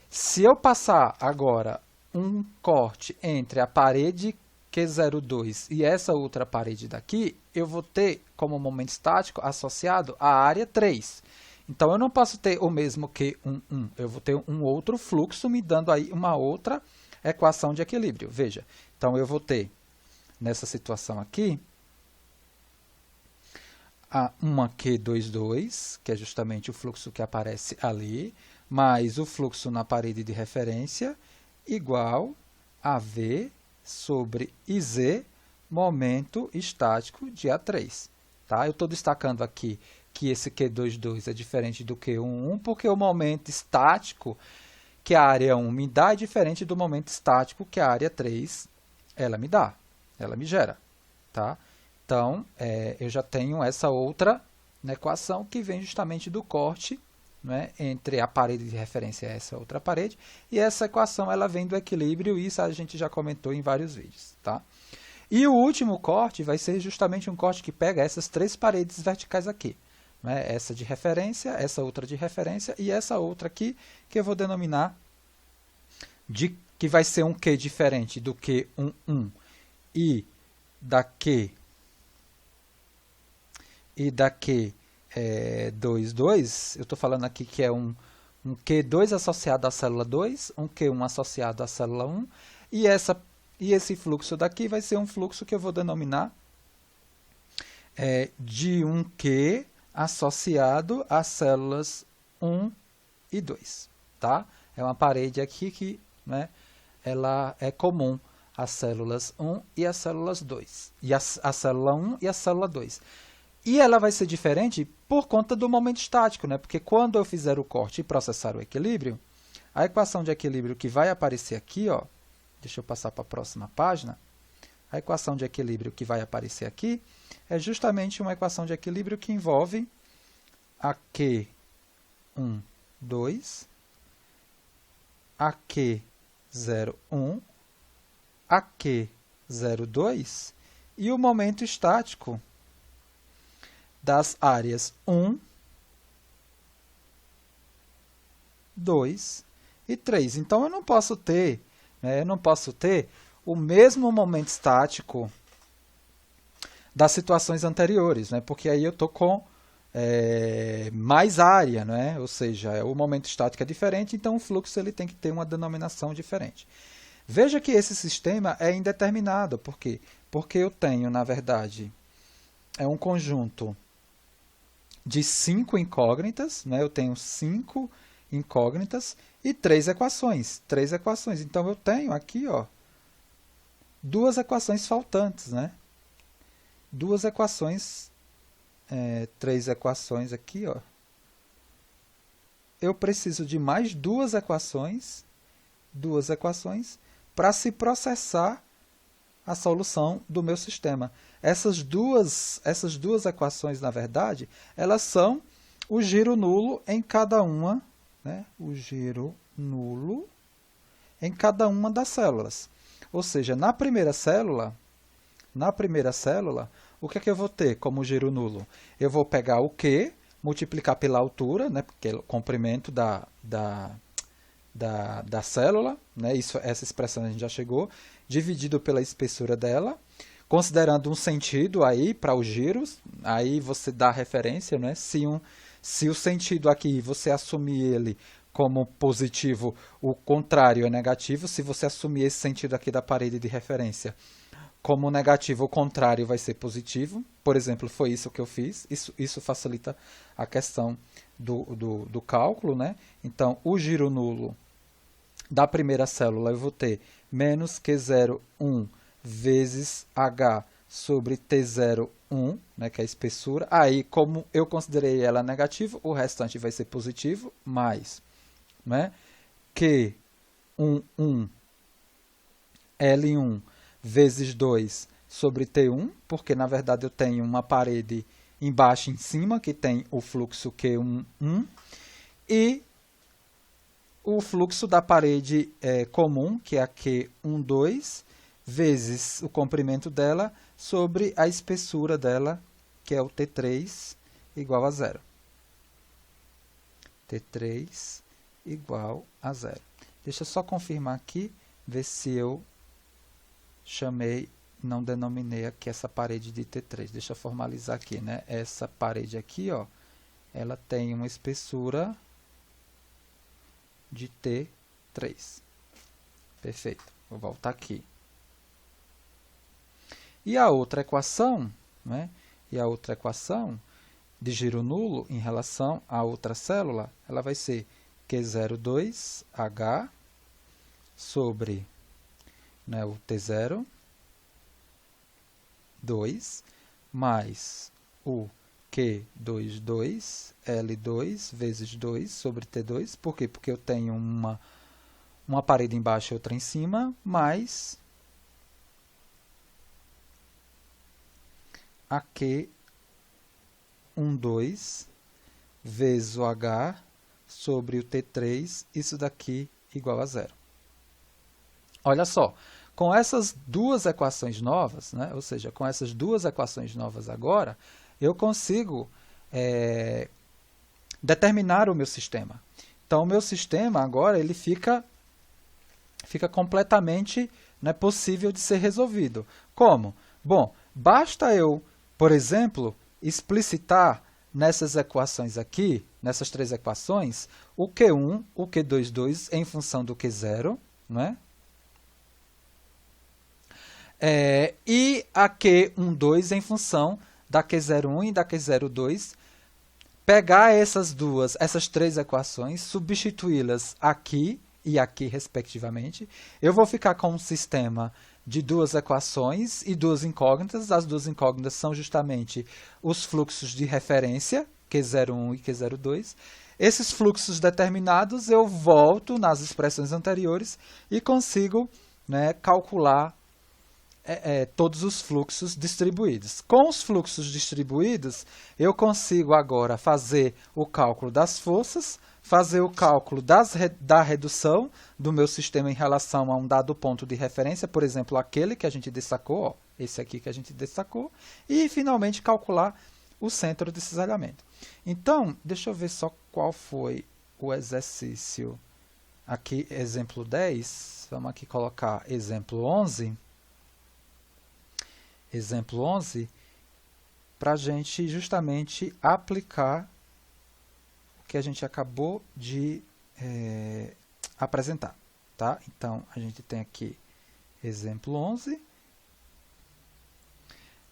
Se eu passar agora um corte entre a parede Q02 e essa outra parede daqui, eu vou ter como momento estático associado a área 3. Então, eu não posso ter o mesmo Q1, 1. Eu vou ter um outro fluxo me dando aí uma outra equação de equilíbrio. Veja, então eu vou ter, nessa situação aqui, uma Q22, que é justamente o fluxo que aparece ali, mais o fluxo na parede de referência, igual a V sobre IZ, momento estático de A3. Tá? Eu estou destacando aqui que esse Q22 é diferente do Q11, porque o momento estático que a área 1 me dá é diferente do momento estático que a área 3 ela me dá, ela me gera. Tá? Então, eu já tenho essa outra, né, equação que vem justamente do corte, né, entre a parede de referência e essa outra parede, e essa equação ela vem do equilíbrio, e isso a gente já comentou em vários vídeos. Tá? E o último corte vai ser justamente um corte que pega essas três paredes verticais aqui, né, essa de referência, essa outra de referência e essa outra aqui, que eu vou denominar que vai ser um Q diferente do Q11 e da Q22, eu estou falando aqui que é um Q2 associado à célula 2, um Q1 associado à célula 1, e esse fluxo daqui vai ser um fluxo que eu vou denominar de um Q associado às células 1 e 2. Tá? É uma parede aqui que, né, ela é comum às células 1 e às células 2, e a célula 1 e a célula 2. E ela vai ser diferente por conta do momento estático, né? Porque quando eu fizer o corte e processar o equilíbrio, a equação de equilíbrio que vai aparecer aqui, ó, deixa eu passar para a próxima página, a equação de equilíbrio que vai aparecer aqui é justamente uma equação de equilíbrio que envolve a Q1, 2, a Q01, a Q02 e o momento estático das áreas 1, 2 e 3. Então, eu não posso ter, né, o mesmo momento estático das situações anteriores, né, porque aí eu estou com mais área, né, ou seja, o momento estático é diferente, então o fluxo ele tem que ter uma denominação diferente. Veja que esse sistema é indeterminado. Por quê? Porque eu tenho, na verdade, um conjunto de 5 incógnitas, né? Eu tenho 5 incógnitas e 3 equações. Então, eu tenho aqui, ó, 2 equações faltantes, né? 2 equações, 3 equações aqui, ó. Eu preciso de mais 2 equações para se processar a solução do meu sistema. Essas duas equações, na verdade, elas são o giro nulo em cada uma, né? O giro nulo em cada uma das células. Ou seja, na primeira célula, o que é que eu vou ter como giro nulo? Eu vou pegar o Q, multiplicar pela altura, né? Porque é o comprimento da célula, né? Essa expressão a gente já chegou, dividido pela espessura dela, considerando um sentido aí para os giros, aí você dá referência, né? Se o sentido aqui você assumir ele como positivo, o contrário é negativo. Se você assumir esse sentido aqui da parede de referência como negativo, o contrário vai ser positivo. Por exemplo, foi isso que eu fiz. Isso facilita a questão do cálculo, né? Então, o giro nulo da primeira célula eu vou ter menos Q01 vezes H sobre T01, né, que é a espessura. Aí, como eu considerei ela negativa, o restante vai ser positivo, mais, né, Q11 L1 vezes 2 sobre T1, porque na verdade eu tenho uma parede embaixo e em cima, que tem o fluxo Q11, e o fluxo da parede comum, que é a Q12, vezes o comprimento dela sobre a espessura dela, que é o T3, igual a zero. T3 igual a zero. Deixa eu só confirmar aqui, ver se eu não denominei aqui essa parede de T3. Deixa eu formalizar aqui, né? Essa parede aqui, ó, ela tem uma espessura de T3. Perfeito. Vou voltar aqui. E a outra equação, né? E a outra equação de giro nulo em relação à outra célula, ela vai ser Q02H sobre, né, o T0, 2, mais o Q22, L2 vezes 2 sobre T2. Por quê? Porque eu tenho uma parede embaixo e outra em cima, mais a Q12 vezes o H sobre o T3, isso daqui igual a zero. Olha só, com essas duas equações novas, né, ou seja, com essas duas equações novas agora, eu consigo determinar o meu sistema. Então, o meu sistema agora ele fica completamente, né, possível de ser resolvido. Como? Bom, basta eu, por exemplo, explicitar nessas equações aqui, nessas três equações, o Q1, o Q22 em função do Q0, né? E a Q12 em função da Q01 e da Q02, pegar essas três equações, substituí-las aqui e aqui, respectivamente. Eu vou ficar com um sistema de duas equações e duas incógnitas. As duas incógnitas são justamente os fluxos de referência, Q01 e Q02. Esses fluxos determinados, eu volto nas expressões anteriores e consigo, né, calcular todos os fluxos distribuídos. Com os fluxos distribuídos, eu consigo agora fazer o cálculo das forças, fazer o cálculo da redução do meu sistema em relação a um dado ponto de referência, por exemplo, aquele que a gente destacou, ó, esse aqui que a gente destacou, e finalmente calcular o centro de cisalhamento. Então, deixa eu ver só qual foi o exercício. Aqui, exemplo 10, vamos aqui colocar exemplo 11. Exemplo 11, para a gente justamente aplicar o que a gente acabou de apresentar. Tá? Então, a gente tem aqui exemplo 11,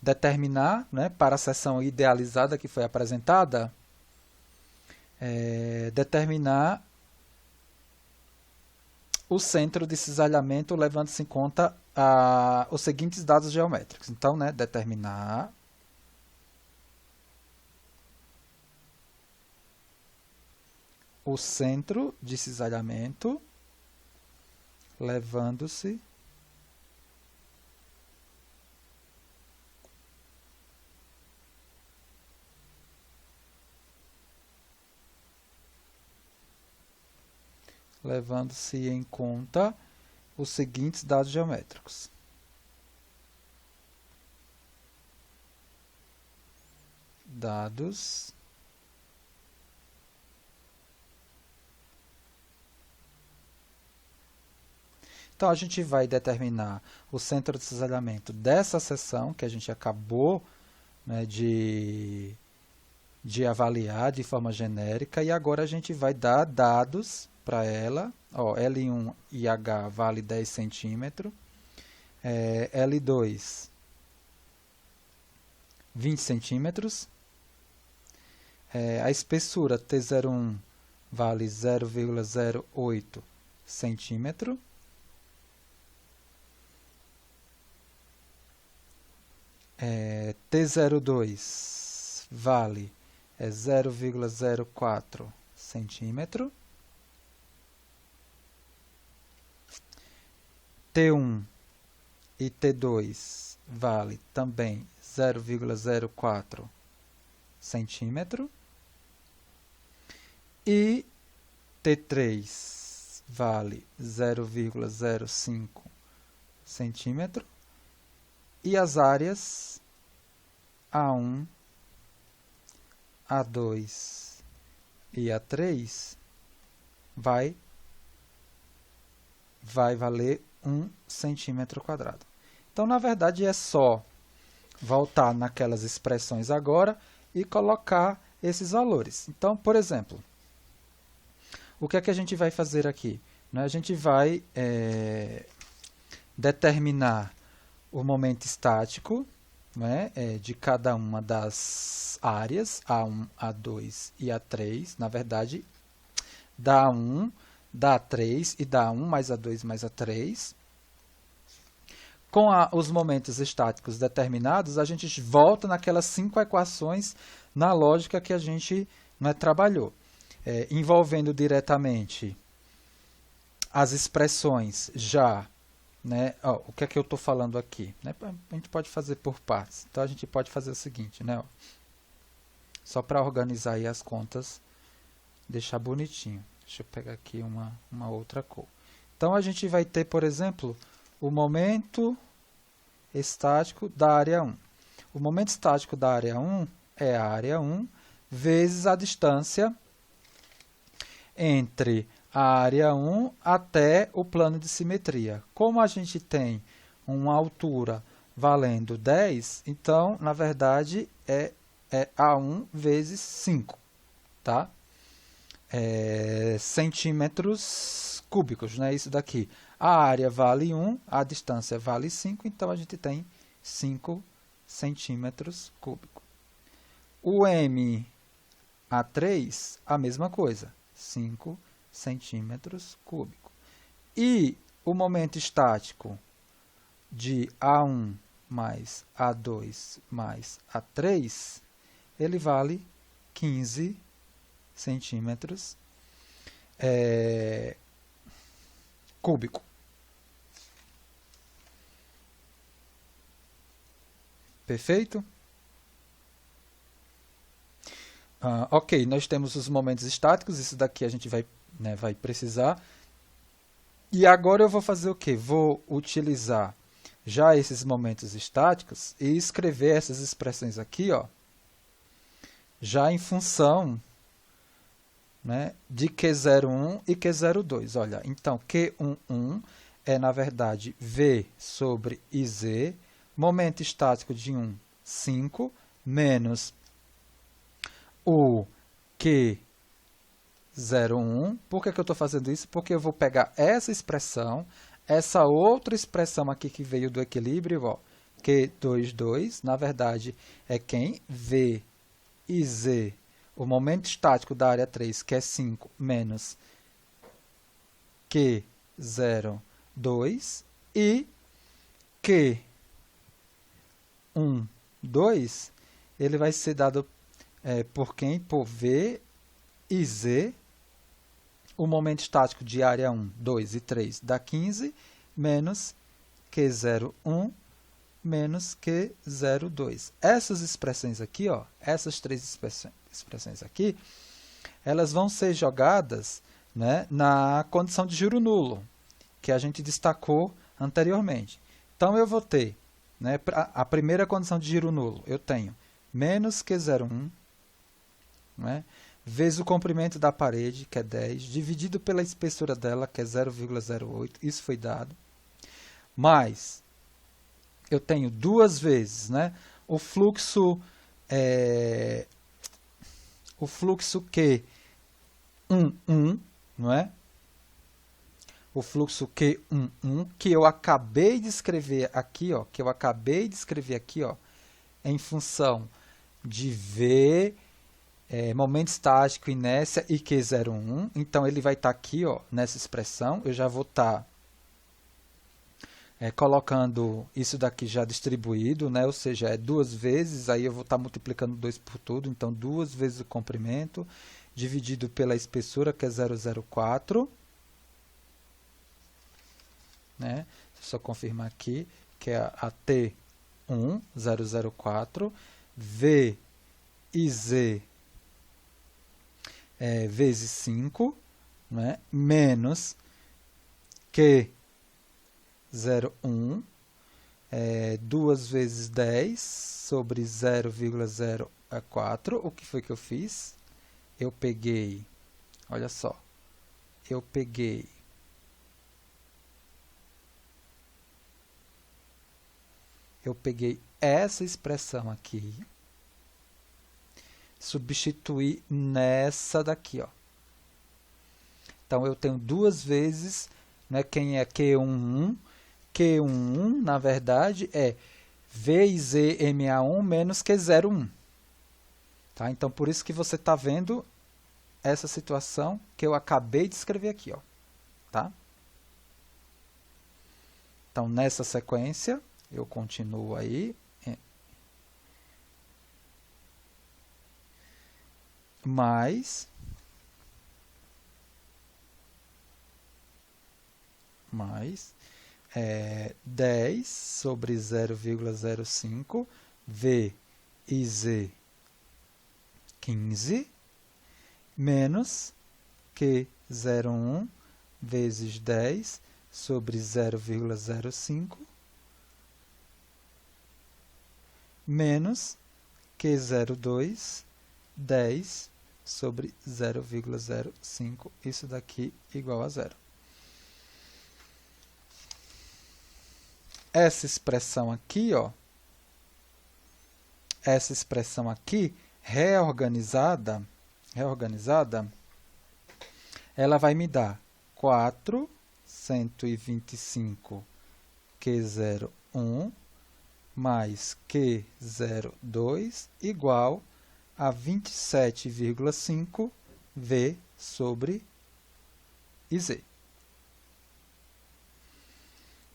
determinar, né, para a seção idealizada que foi apresentada, determinar o centro de cisalhamento levando-se em conta os seguintes dados geométricos. Então, né, determinar o centro de cisalhamento levando-se levando-se em conta os seguintes dados geométricos. Dados Então, a gente vai determinar o centro de cisalhamento dessa seção, que a gente acabou, né, de avaliar de forma genérica, e agora a gente vai dar dados para ela. Ó, L1 e H vale 10 centímetros, L2 20 centímetros, a espessura T01 vale 0,08 centímetro, T02 vale 0,04 centímetro, T1 e T2 vale também 0,04 centímetro, e T3 vale 0,05 centímetro, e as áreas A1, A2 e A3 vai valer 1 centímetro quadrado. Então, na verdade, é só voltar naquelas expressões agora e colocar esses valores. Então, por exemplo, o que é que a gente vai fazer aqui? A gente vai determinar o momento estático, né, de cada uma das áreas, A1, A2 e A3. Na verdade, da A1, da A3 e da A1 mais A2 mais A3. Com os momentos estáticos determinados, a gente volta naquelas 5 equações na lógica que a gente trabalhou, envolvendo diretamente as expressões já, né, o que é que eu estou falando aqui? Né, a gente pode fazer por partes. Então, a gente pode fazer o seguinte, né, só para organizar aí as contas, deixar bonitinho. Deixa eu pegar aqui uma outra cor. Então, a gente vai ter, por exemplo, o momento estático da área 1. O momento estático da área 1 é a área 1 vezes a distância entre a área 1 até o plano de simetria. Como a gente tem uma altura valendo 10, então, na verdade, é A1 vezes 5, tá? Centímetros cúbicos, né? Isso daqui. A área vale 1, a distância vale 5, então a gente tem 5 centímetros cúbicos. O MA3, a mesma coisa, 5 centímetros cúbicos. E o momento estático de A1 mais A2 mais A3, ele vale 15 centímetros cúbico. Perfeito? Ok, nós temos os momentos estáticos, isso daqui a gente vai precisar. E agora eu vou fazer o quê? Vou utilizar já esses momentos estáticos e escrever essas expressões aqui, já em função, né, de Q01 e Q02. Olha, então, Q11 é, na verdade, V sobre IZ, momento estático de 1, 5, menos o Q01. Por que eu estou fazendo isso? Porque eu vou pegar essa expressão, essa outra expressão aqui que veio do equilíbrio, Q22, na verdade, é quem? V e Z, o momento estático da área 3, que é 5, menos Q02, e Q12, ele vai ser dado por quem? Por V e Z, o momento estático de área 1, 2 e 3 dá 15, menos Q01, menos Q02. Essas expressões aqui, essas três expressões aqui, elas vão ser jogadas né, na condição de giro nulo, que a gente destacou anteriormente. Então, eu vou ter, né, a primeira condição de giro nulo, eu tenho menos Q01, né, vezes o comprimento da parede, que é 10, dividido pela espessura dela, que é 0,08, isso foi dado, mais eu tenho duas vezes, né, o fluxo Q11, não é? O fluxo Q11, que eu acabei de escrever aqui, ó, em função de V, momento estático, inércia e Q01. Então, ele vai estar aqui, ó, nessa expressão. Eu já vou estar colocando isso daqui já distribuído, né? Ou seja, é duas vezes, aí eu vou estar multiplicando 2 por tudo. Então, duas vezes o comprimento, dividido pela espessura, que é 0,04. Né? Só confirmar aqui, que é a T1, 004, V e Z vezes 5, né? Menos Q01, 2 vezes 10 sobre 0,04. O que foi que eu fiz? Eu peguei, olha só, eu peguei essa expressão aqui, substituí nessa daqui, ó. Então, eu tenho duas vezes, né, quem é Q11. Q11, na verdade, é VZMA1 menos Q01. Tá? Então, por isso que você está vendo essa situação que eu acabei de escrever aqui, ó. Tá? Então, nessa sequência, eu continuo aí. Mais 10 sobre 0,05 V e Z 15 menos Q01 vezes 10 sobre 0,05 menos Q02 10 sobre 0,05, isso daqui igual a zero. Essa expressão aqui, ó, reorganizada, ela vai me dar 425 Q01 mais Q02 igual a 27,5 V sobre IZ.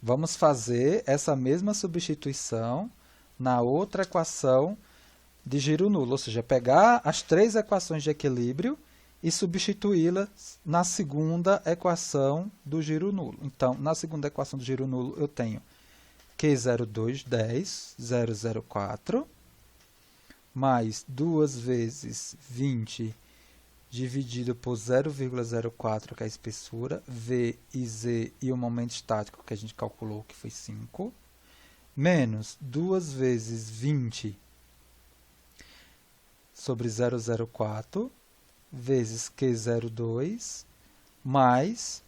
Vamos fazer essa mesma substituição na outra equação de giro nulo, ou seja, pegar as três equações de equilíbrio e substituí-las na segunda equação do giro nulo. Então, na segunda equação do giro nulo, eu tenho Q02, 10, 004, mais 2 vezes 20 dividido por 0,04, que é a espessura, V e Z e o momento estático, que a gente calculou, que foi 5, menos 2 vezes 20 sobre 0,04, vezes Q02, mais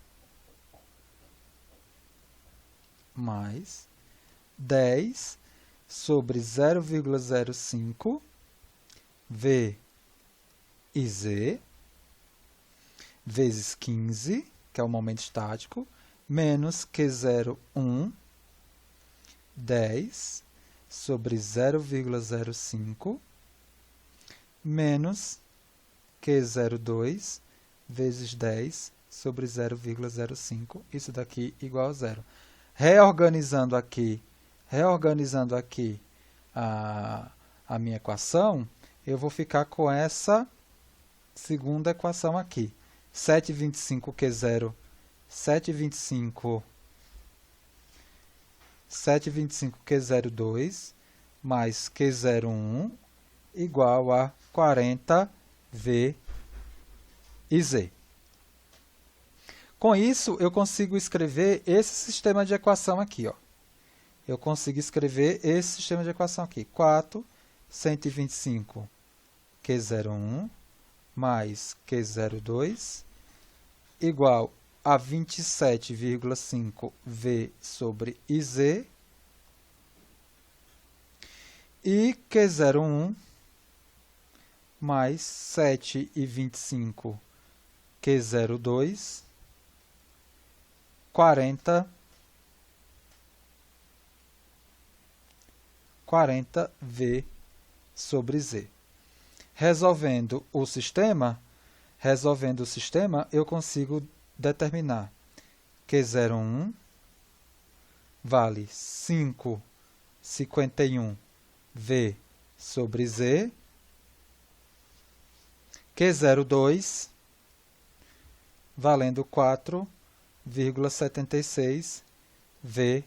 10 sobre 0,05 V e Z, vezes 15, que é o momento estático, menos Q01, 10 sobre 0,05, menos Q02, vezes 10 sobre 0,05, isso daqui igual a zero. Reorganizando aqui a minha equação, eu vou ficar com essa segunda equação aqui. 725 Q0, 725 Q02 mais Q01 igual a 40 V e Z. Com isso, eu consigo escrever esse sistema de equação aqui, ó. Eu consigo escrever esse sistema de equação aqui. 4, 125 Q01 mais Q02 igual a 27,5 V sobre IZ e Q01 mais 7,25 Q02, 40 V sobre Z. Resolvendo o sistema, eu consigo determinar Q01 vale 5,51 V sobre Z, Q02 valendo 4,76 V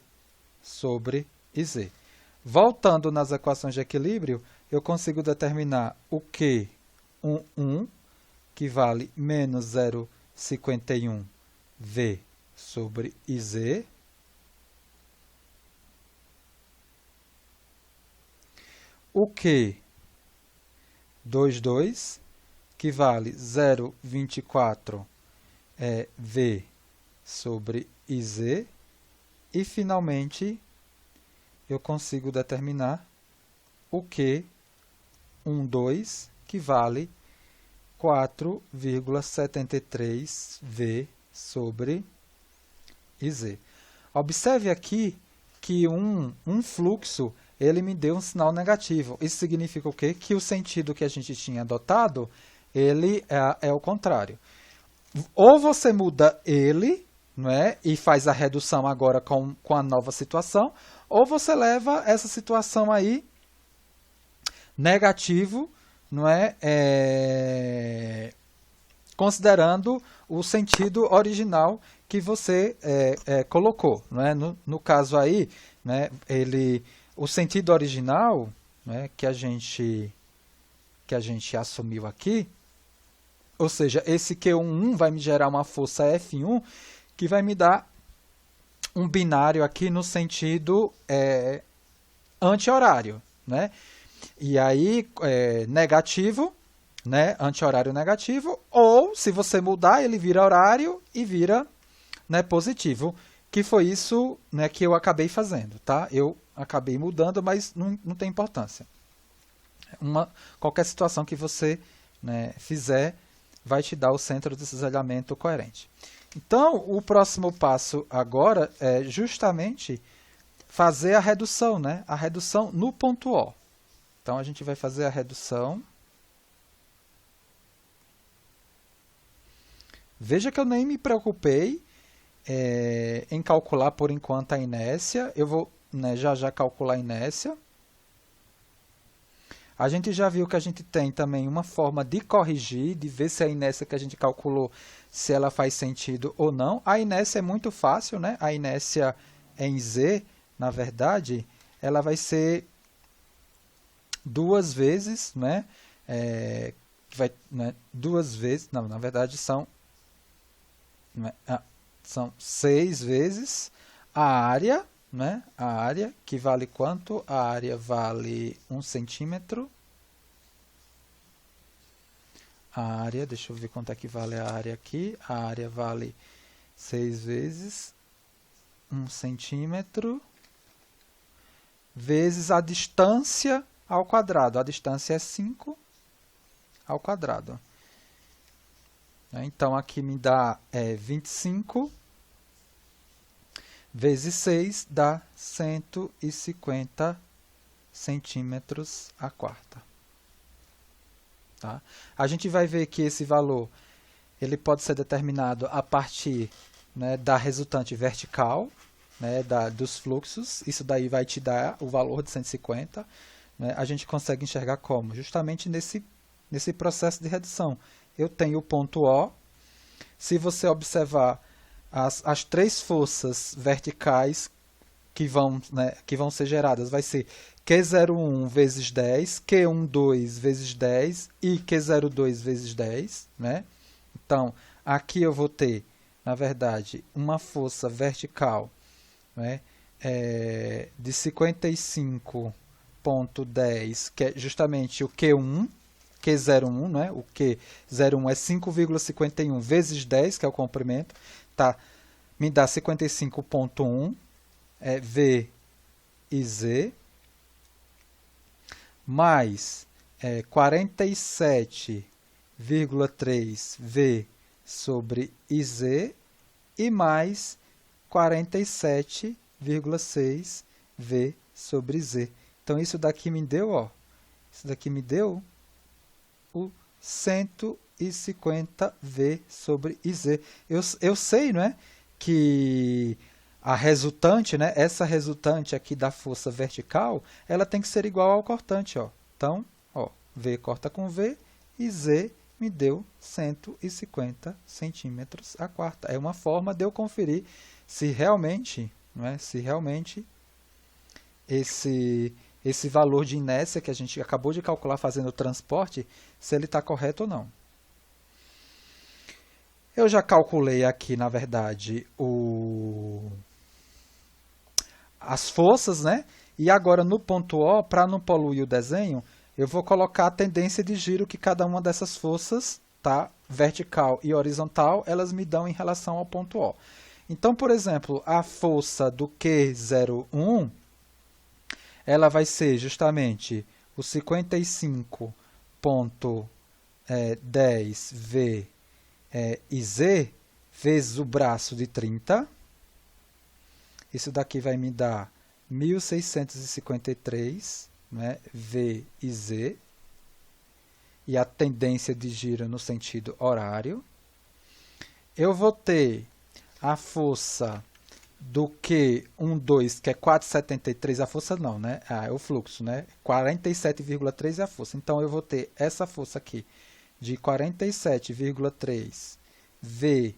sobre IZ. Voltando nas equações de equilíbrio, eu consigo determinar o Q11, que vale menos 0,51 V sobre IZ, o Q22, que vale 0,24 V sobre IZ, e finalmente eu consigo determinar o Q12, que vale 4,73 V sobre IZ. Observe aqui que um fluxo ele me deu um sinal negativo. Isso significa o quê? Que o sentido que a gente tinha adotado ele é o contrário. Ou você muda ele, não é? E faz a redução agora com a nova situação, ou você leva essa situação aí negativo, não é? Considerando o sentido original que você colocou. Não é? No caso aí, né, o sentido original, né, que a gente assumiu aqui, ou seja, esse Q11 vai me gerar uma força F1 que vai me dar um binário aqui no sentido anti-horário, né? E aí, negativo, né? Anti-horário negativo, ou se você mudar, ele vira horário e vira, né, positivo, que foi isso, né, que eu acabei fazendo, tá? Eu acabei mudando, mas não tem importância. Qualquer situação que você, né, fizer vai te dar o centro de cisalhamento coerente. Então, o próximo passo agora é justamente fazer a redução, né? A redução no ponto O. Então, a gente vai fazer a redução. Veja que eu nem me preocupei em calcular por enquanto a inércia. Eu vou, né, já calcular a inércia. A gente já viu que a gente tem também uma forma de corrigir, de ver se a inércia que a gente calculou, se ela faz sentido ou não. A inércia é muito fácil, né? A inércia em Z, na verdade, ela vai ser duas vezes, né? Duas vezes, não, na verdade são 6 vezes a área, né? A área, que vale quanto? A área vale 1 centímetro. A área, deixa eu ver quanto é que vale a área aqui. A área vale 6 vezes 1 centímetro, vezes a distância ao quadrado. A distância é 5 ao quadrado. Então, aqui me dá 25 vezes 6 dá 150 centímetros a quarta. Tá? A gente vai ver que esse valor ele pode ser determinado a partir, né, da resultante vertical, né, dos fluxos. Isso daí vai te dar o valor de 150. Né? A gente consegue enxergar como? Justamente nesse processo de redução. Eu tenho o ponto O. Se você observar as três forças verticais que vão ser geradas, vai ser Q01 vezes 10, Q12 vezes 10 e Q02 vezes 10. Né? Então, aqui eu vou ter na verdade, uma força vertical, né, de 55,10, que é justamente o Q1, Q01, né? O Q01 é 5,51 vezes 10, que é o comprimento, tá? Me dá 55,1 V e Z, mais 47,3 V sobre IZ e mais 47,6 V sobre Z. Então, isso daqui me deu, ó, isso daqui me deu o 150 V sobre IZ. Eu sei, não é, que a resultante, né, essa resultante aqui da força vertical, ela tem que ser igual ao cortante, ó. Então, ó, V corta com V e Z me deu 150 centímetros a quarta. É uma forma de eu conferir se realmente, não é, se realmente esse valor de inércia que a gente acabou de calcular fazendo o transporte, se ele está correto ou não. Eu já calculei aqui, na verdade, as forças, né? E agora no ponto O, para não poluir o desenho, eu vou colocar a tendência de giro que cada uma dessas forças, tá? Vertical e horizontal, elas me dão em relação ao ponto O. Então, por exemplo, a força do Q01, ela vai ser justamente o 55,10 V e Z vezes o braço de 30. Isso daqui vai me dar 1.653, né, V e Z. E a tendência de giro no sentido horário. Eu vou ter a força do Q12, que é 4,73, a força não, né? É o fluxo, né? 47,3 é a força. Então, eu vou ter essa força aqui de 47,3 V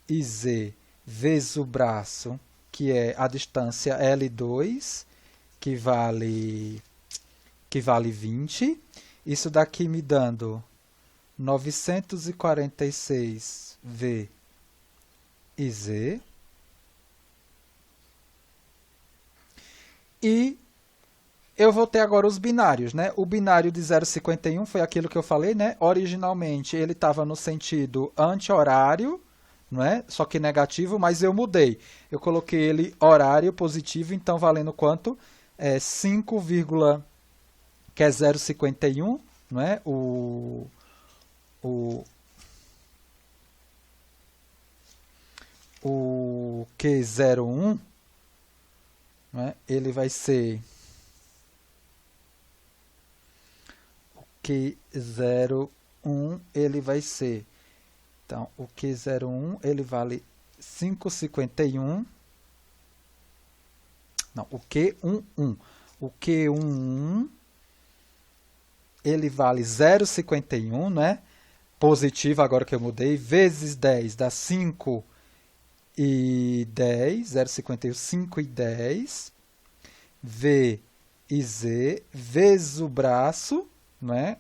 e Z vezes o braço, que é a distância L2, que vale 20. Isso daqui me dando 946 V e Z. E eu vou ter agora os binários, né? O binário de 0,51 foi aquilo que eu falei, né? Originalmente ele estava no sentido anti-horário, não é? Só que negativo, mas eu mudei. Eu coloquei ele horário positivo, então valendo quanto? 5, que é 0,51, não é? O Q01, né? Ele vai ser o Q01, ele vai ser, então, o Q01 ele vale 5,51, não, o Q11 ele vale 0,51, né? Positivo, agora que eu mudei, vezes 10 dá 5 e 10, 0,51, 5 e 10, V e Z, vezes o braço, né?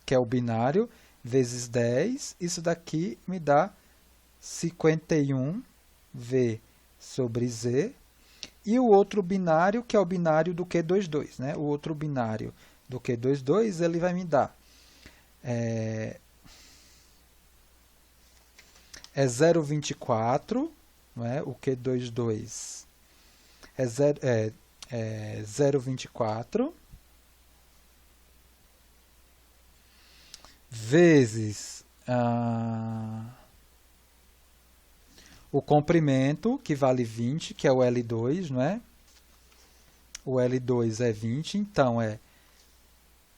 Que é o binário, vezes 10, isso daqui me dá 51 V sobre Z, e o outro binário, que é o binário do Q22, né? O outro binário do Q22, ele vai me dar 0,24, não é? O Q22 é 0,24 vezes o comprimento, que vale 20, que é o L2, não é? O L2 é 20, então é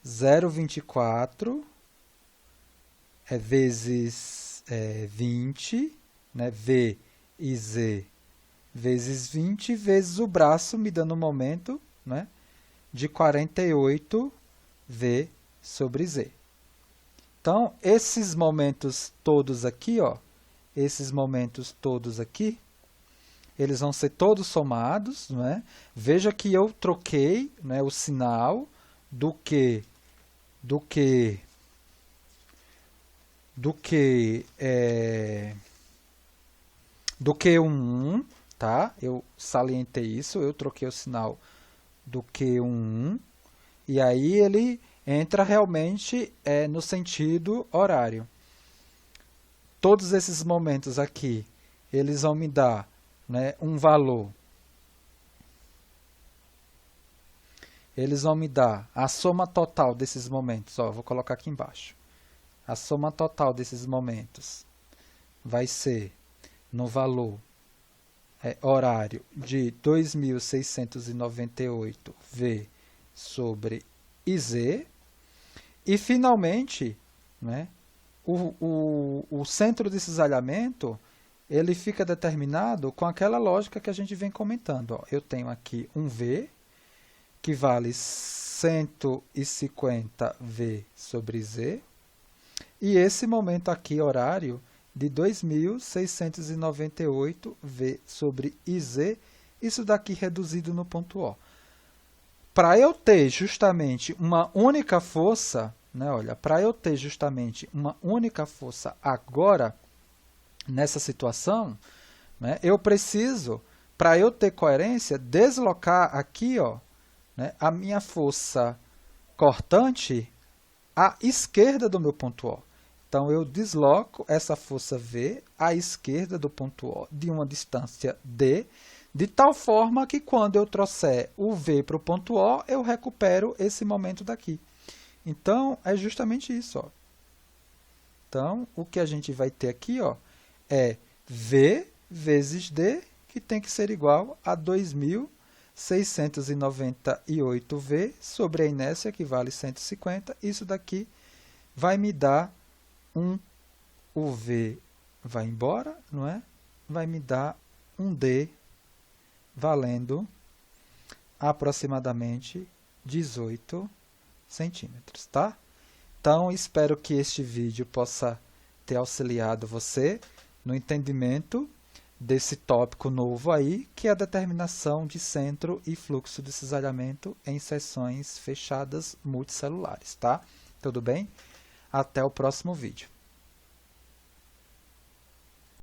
0,24 vezes 20, né? V e Z vezes 20, vezes o braço, me dando um momento, né? De 48 V sobre Z. Então, esses momentos todos aqui, ó, esses momentos todos aqui, eles vão ser todos somados, não é? Veja que eu troquei, né, o sinal do que do que um 1, tá? Eu salientei isso, eu troquei o sinal do que um 1, e aí ele entra realmente no sentido horário. Todos esses momentos aqui, eles vão me dar, né, um valor. Eles vão me dar a soma total desses momentos. Ó, vou colocar aqui embaixo. A soma total desses momentos vai ser no valor horário de 2.698V sobre IZ. E, finalmente, né, o centro de cisalhamento ele fica determinado com aquela lógica que a gente vem comentando. Ó. Eu tenho aqui um V, que vale 150V sobre Z, e esse momento aqui, horário, de 2.698V sobre IZ, isso daqui reduzido no ponto O. Para eu ter justamente uma única força, né, olha, para eu ter justamente uma única força agora, nessa situação, né, eu preciso, para eu ter coerência, deslocar aqui, ó, né, a minha força cortante à esquerda do meu ponto O. Então, eu desloco essa força V à esquerda do ponto O de uma distância D, de tal forma que quando eu trouxer o V para o ponto O, eu recupero esse momento daqui. Então, é justamente isso. Ó. Então, o que a gente vai ter aqui ó, é V vezes D, que tem que ser igual a 2.698V sobre a inércia, que vale 150. Isso daqui vai me dar o V vai embora, não é? Vai me dar um D valendo aproximadamente 18 centímetros, tá? Então, espero que este vídeo possa ter auxiliado você no entendimento desse tópico novo aí, que é a determinação de centro e fluxo de cisalhamento em seções fechadas multicelulares, tá? Tudo bem? Até o próximo vídeo.